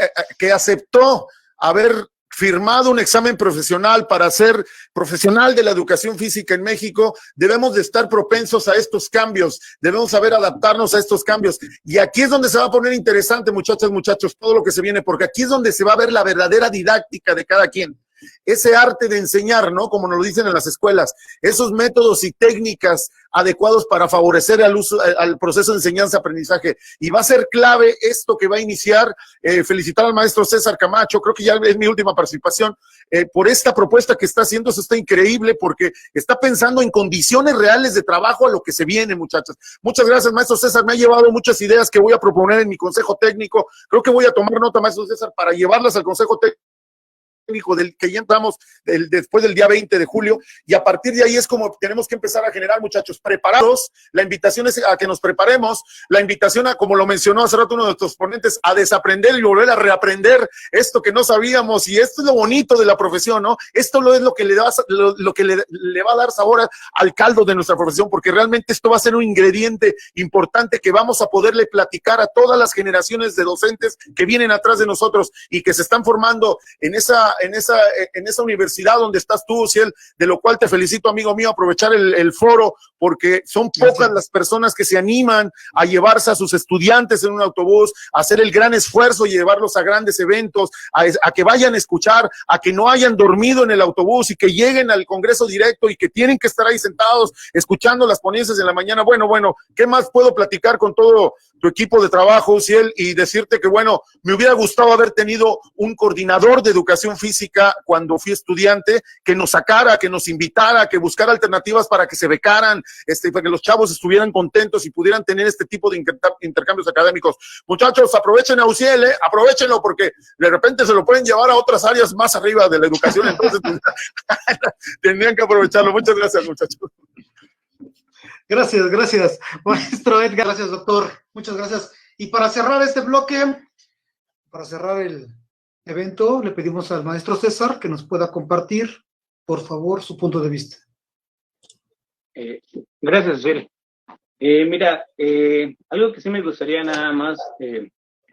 aceptó haber firmado un examen profesional para ser profesional de la educación física en México, debemos de estar propensos a estos cambios, debemos saber adaptarnos a estos cambios. Y aquí es donde se va a poner interesante, muchachas, muchachos, todo lo que se viene, porque aquí es donde se va a ver la verdadera didáctica de cada quien. Ese arte de enseñar, ¿no? Como nos lo dicen en las escuelas, esos métodos y técnicas adecuados para favorecer al proceso de enseñanza-aprendizaje. Y va a ser clave esto que va a iniciar. Felicitar al maestro César Camacho, creo que ya es mi última participación, por esta propuesta que está haciendo. Eso está increíble porque está pensando en condiciones reales de trabajo a lo que se viene, muchachos. Muchas gracias, maestro César, me ha llevado muchas ideas que voy a proponer en mi consejo técnico. Creo que voy a tomar nota, maestro César, para llevarlas al consejo técnico del que ya entramos después del día 20 de julio, y a partir de ahí es como tenemos que empezar a generar, muchachos, preparados. La invitación es a que nos preparemos, la invitación a, como lo mencionó hace rato uno de nuestros ponentes, a desaprender y volver a reaprender esto que no sabíamos, y esto es lo bonito de la profesión, ¿no? Esto es lo que le va a dar sabor al caldo de nuestra profesión, porque realmente esto va a ser un ingrediente importante que vamos a poderle platicar a todas las generaciones de docentes que vienen atrás de nosotros y que se están formando en esa universidad donde estás tú, Ciel, de lo cual te felicito, amigo mío, aprovechar el foro, porque son pocas las personas que se animan a llevarse a sus estudiantes en un autobús, a hacer el gran esfuerzo y llevarlos a grandes eventos, a que vayan a escuchar, a que no hayan dormido en el autobús y que lleguen al congreso directo y que tienen que estar ahí sentados escuchando las ponencias en la mañana. Bueno, ¿qué más puedo platicar con todo tu equipo de trabajo, Ciel? Y decirte que, bueno, me hubiera gustado haber tenido un coordinador de educación física cuando fui estudiante, que nos sacara, que nos invitara, que buscara alternativas para que se becaran, para que los chavos estuvieran contentos y pudieran tener este tipo de intercambios académicos. Muchachos, aprovechen a UCIEL, aprovechenlo, porque de repente se lo pueden llevar a otras áreas más arriba de la educación, entonces tendrían que aprovecharlo. Muchas gracias, muchachos. Gracias, maestro Edgar, gracias, doctor, muchas gracias. Y para cerrar este bloque, para cerrar el evento, le pedimos al maestro César que nos pueda compartir, por favor, su punto de vista. Gracias, Cecil. Mira, algo que sí me gustaría nada más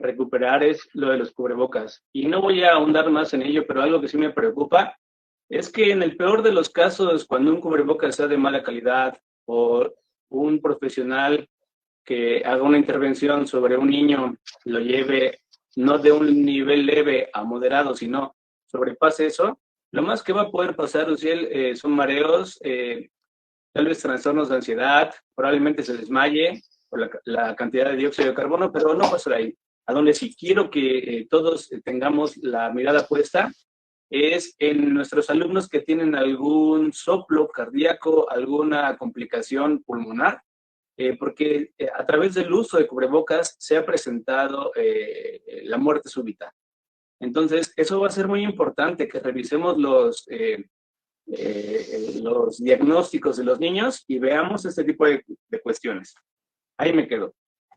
recuperar es lo de los cubrebocas. Y no voy a ahondar más en ello, pero algo que sí me preocupa es que en el peor de los casos, cuando un cubrebocas sea de mala calidad o un profesional que haga una intervención sobre un niño lo lleve no de un nivel leve a moderado, sino sobrepase eso, lo más que va a poder pasar, Luciel, son mareos, tal vez trastornos de ansiedad, probablemente se desmaye por la cantidad de dióxido de carbono, pero no pasa de ahí. A donde sí quiero que todos tengamos la mirada puesta es en nuestros alumnos que tienen algún soplo cardíaco, alguna complicación pulmonar, porque a través del uso de cubrebocas se ha presentado la muerte súbita. Entonces, eso va a ser muy importante, que revisemos los diagnósticos de los niños y veamos este tipo de cuestiones. Ahí me quedo.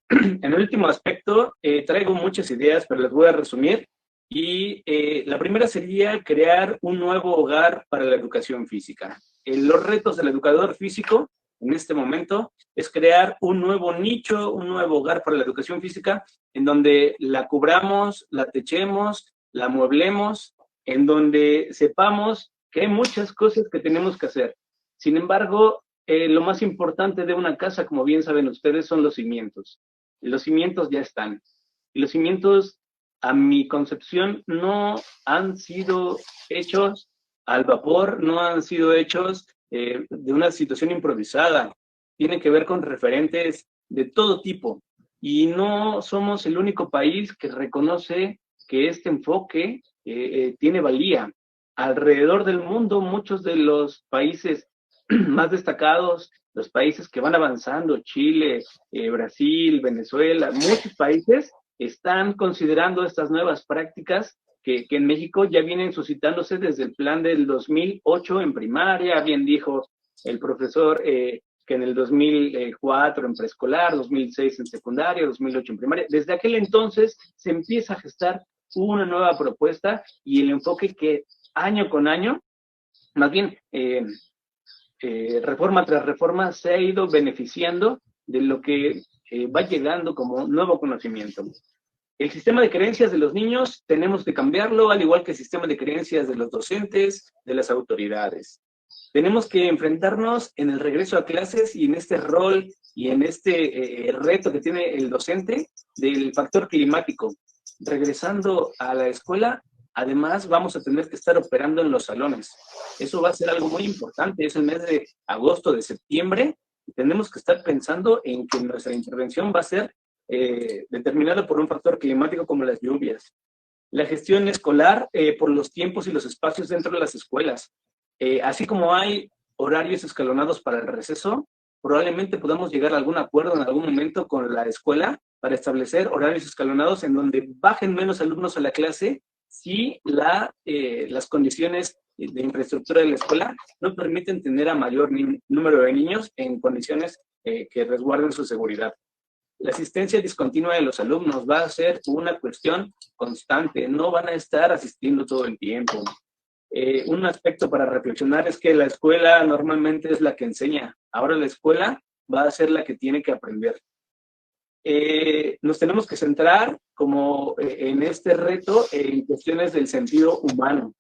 En el último aspecto, traigo muchas ideas, pero las voy a resumir. Y la primera sería crear un nuevo hogar para la educación física. Los retos del educador físico en este momento es crear un nuevo nicho, un nuevo hogar para la educación física, en donde la cubramos, la techemos, la mueblemos, en donde sepamos que hay muchas cosas que tenemos que hacer. Sin embargo, lo más importante de una casa, como bien saben ustedes, son los cimientos. Los cimientos ya están. Y los cimientos, a mi concepción, no han sido hechos al vapor, no han sido hechos de una situación improvisada. Tiene que ver con referentes de todo tipo. Y no somos el único país que reconoce que este enfoque tiene valía. Alrededor del mundo, muchos de los países más destacados, los países que van avanzando, Chile, Brasil, Venezuela, muchos países están considerando estas nuevas prácticas que en México ya vienen suscitándose desde el plan del 2008 en primaria, bien dijo el profesor que en el 2004 en preescolar, 2006 en secundaria, 2008 en primaria. Desde aquel entonces se empieza a gestar una nueva propuesta y el enfoque que año con año, más bien reforma tras reforma, se ha ido beneficiando de lo que va llegando como nuevo conocimiento. El sistema de creencias de los niños tenemos que cambiarlo, al igual que el sistema de creencias de los docentes, de las autoridades. Tenemos que enfrentarnos en el regreso a clases y en este rol y en este reto que tiene el docente del factor climático. Regresando a la escuela, además vamos a tener que estar operando en los salones. Eso va a ser algo muy importante, es el mes de agosto, de septiembre, y tenemos que estar pensando en que nuestra intervención va a ser determinada por un factor climático como las lluvias. La gestión escolar por los tiempos y los espacios dentro de las escuelas. Así como hay horarios escalonados para el receso, probablemente podamos llegar a algún acuerdo en algún momento con la escuela para establecer horarios escalonados en donde bajen menos alumnos a la clase si las condiciones de infraestructura de la escuela no permiten tener a mayor número de niños en condiciones que resguarden su seguridad. La asistencia discontinua de los alumnos va a ser una cuestión constante, no van a estar asistiendo todo el tiempo. Un aspecto para reflexionar es que la escuela normalmente es la que enseña, ahora la escuela va a ser la que tiene que aprender. Nos tenemos que centrar como en este reto en cuestiones del sentido humano,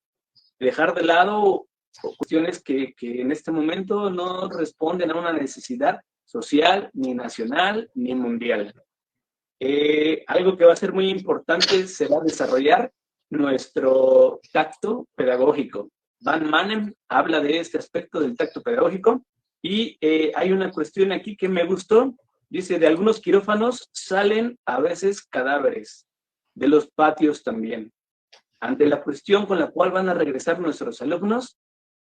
dejar de lado cuestiones que en este momento no responden a una necesidad social, ni nacional, ni mundial. Algo que va a ser muy importante será desarrollar nuestro tacto pedagógico. Van Manen habla de este aspecto del tacto pedagógico y hay una cuestión aquí que me gustó. Dice, de algunos quirófanos salen a veces cadáveres, de los patios también. Ante la cuestión con la cual van a regresar nuestros alumnos,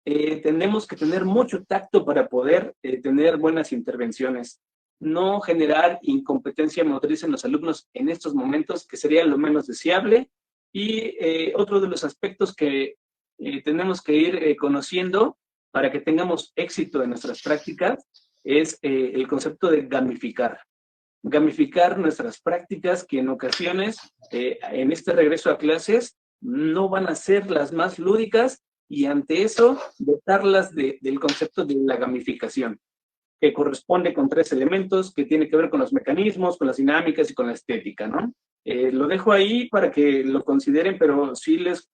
tenemos que tener mucho tacto para poder tener buenas intervenciones. No generar incompetencia motriz en los alumnos en estos momentos, que sería lo menos deseable. Y otro de los aspectos que tenemos que ir conociendo para que tengamos éxito en nuestras prácticas es el concepto de gamificar. Gamificar nuestras prácticas que en ocasiones, en este regreso a clases, no van a ser las más lúdicas y ante eso, dotarlas del concepto de la gamificación. que corresponde con 3 elementos, que tiene que ver con los mecanismos, con las dinámicas y con la estética, ¿no? Lo dejo ahí para que lo consideren, pero sí les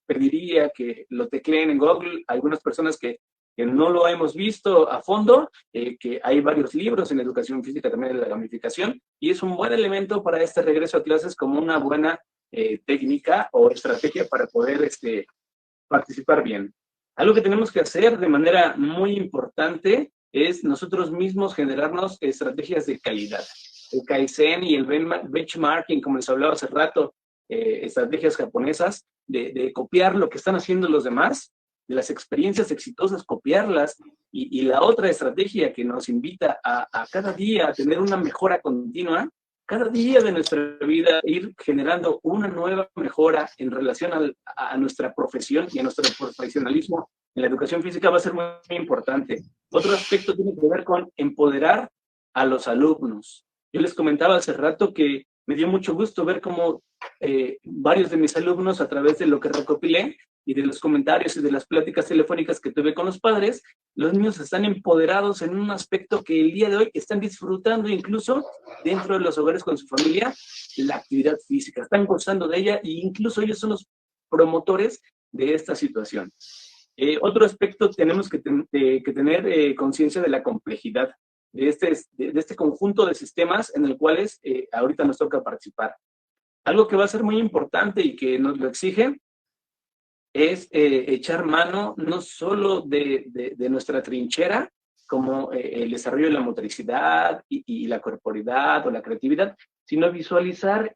pediría que lo tecleen en Google. Algunas personas que no lo hemos visto a fondo, que hay varios libros en educación física también de la gamificación, y es un buen elemento para este regreso a clases como una buena técnica o estrategia para poder participar bien. Algo que tenemos que hacer de manera muy importante es nosotros mismos generarnos estrategias de calidad. El Kaizen y el benchmarking, como les hablaba hace rato, estrategias japonesas de copiar lo que están haciendo los demás, de las experiencias exitosas, copiarlas, y la otra estrategia que nos invita a cada día a tener una mejora continua, cada día de nuestra vida ir generando una nueva mejora en relación a nuestra profesión y a nuestro profesionalismo en la educación física va a ser muy, muy importante. Otro aspecto tiene que ver con empoderar a los alumnos. Yo les comentaba hace rato que me dio mucho gusto ver cómo varios de mis alumnos, a través de lo que recopilé y de los comentarios y de las pláticas telefónicas que tuve con los padres, los niños están empoderados en un aspecto que el día de hoy están disfrutando incluso dentro de los hogares con su familia, la actividad física. Están gozando de ella e incluso ellos son los promotores de esta situación. Otro aspecto, tenemos que tener conciencia de la complejidad de este conjunto de sistemas en el cuales ahorita nos toca participar. Algo que va a ser muy importante y que nos lo exige es echar mano no solo de nuestra trinchera, como el desarrollo de la motricidad y la corporidad o la creatividad, sino visualizar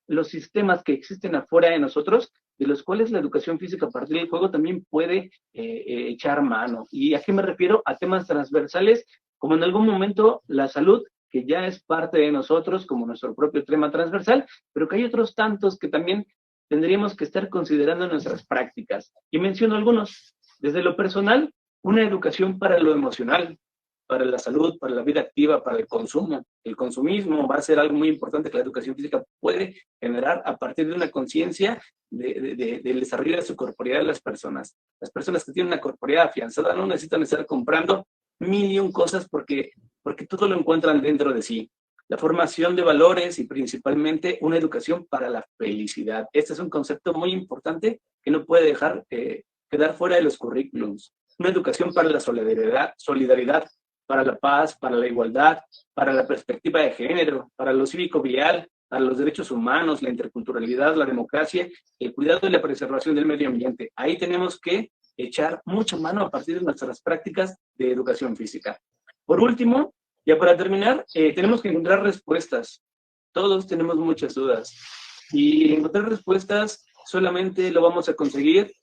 los sistemas que existen afuera de nosotros, de los cuales la educación física a partir del juego también puede echar mano. ¿Y a qué me refiero? A temas transversales, como en algún momento la salud, que ya es parte de nosotros como nuestro propio tema transversal, pero que hay otros tantos que también tendríamos que estar considerando en nuestras prácticas. Y menciono algunos. Desde lo personal, una educación para lo emocional, para la salud, para la vida activa, para el consumo. El consumismo va a ser algo muy importante que la educación física puede generar a partir de una conciencia del desarrollo de su corporeidad de las personas. Las personas que tienen una corporeidad afianzada no necesitan estar comprando mil y un cosas porque todo lo encuentran dentro de sí. La formación de valores y principalmente una educación para la felicidad. Este es un concepto muy importante que no puede dejar quedar fuera de los currículums. Una educación para la solidaridad, para la paz, para la igualdad, para la perspectiva de género, para lo cívico-vial, para los derechos humanos, la interculturalidad, la democracia, el cuidado y la preservación del medio ambiente. Ahí tenemos que echar mucha mano a partir de nuestras prácticas de educación física. Por último, ya para terminar, tenemos que encontrar respuestas. Todos tenemos muchas dudas. Y encontrar respuestas solamente lo vamos a conseguir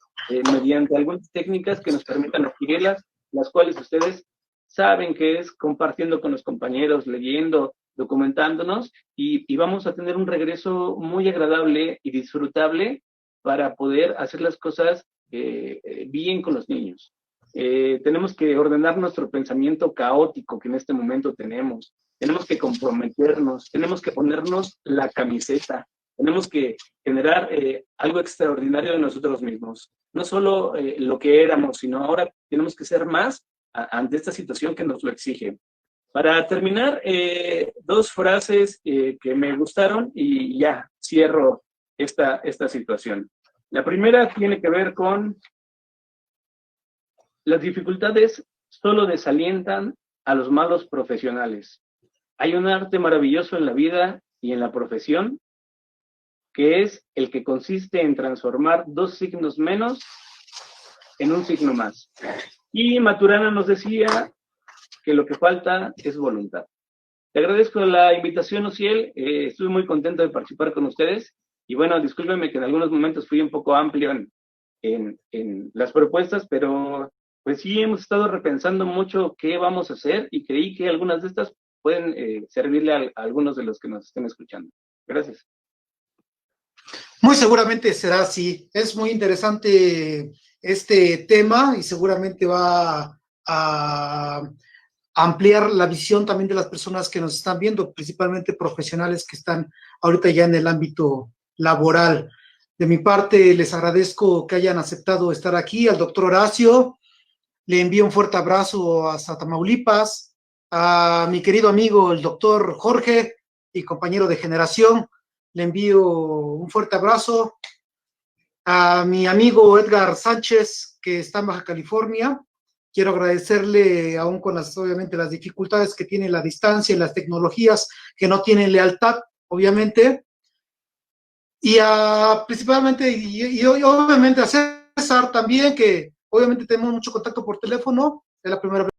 mediante algunas técnicas que nos permitan adquirirlas, las cuales ustedes saben que es compartiendo con los compañeros, leyendo, documentándonos, y vamos a tener un regreso muy agradable y disfrutable para poder hacer las cosas bien con los niños. Tenemos que ordenar nuestro pensamiento caótico que en este momento tenemos. Tenemos que comprometernos, tenemos que ponernos la camiseta, tenemos que generar algo extraordinario de nosotros mismos. No solo lo que éramos, sino ahora tenemos que ser más ante esta situación que nos lo exige. Para terminar, 2 frases que me gustaron y ya cierro esta situación. La primera tiene que ver con: las dificultades solo desalientan a los malos profesionales. Hay un arte maravilloso en la vida y en la profesión, que es el que consiste en transformar 2 signos menos en un signo más. Y Maturana nos decía que lo que falta es voluntad. Te agradezco la invitación, Ociel. Estuve muy contento de participar con ustedes. Y bueno, discúlpenme que en algunos momentos fui un poco amplio en las propuestas, pero pues sí hemos estado repensando mucho qué vamos a hacer y creí que algunas de estas pueden servirle a algunos de los que nos estén escuchando. Gracias. Muy seguramente será así. Es muy interesante este tema y seguramente va a ampliar la visión también de las personas que nos están viendo, principalmente profesionales que están ahorita ya en el ámbito laboral. De mi parte, les agradezco que hayan aceptado estar aquí, al doctor Horacio, le envío un fuerte abrazo hasta Tamaulipas, a mi querido amigo el doctor Jorge y compañero de generación, le envío un fuerte abrazo, a mi amigo Edgar Sánchez, que está en Baja California. Quiero agradecerle, aún con obviamente las dificultades que tiene la distancia y las tecnologías que no tienen lealtad, obviamente. Y principalmente, y obviamente a César también, que obviamente tenemos mucho contacto por teléfono, es la primera vez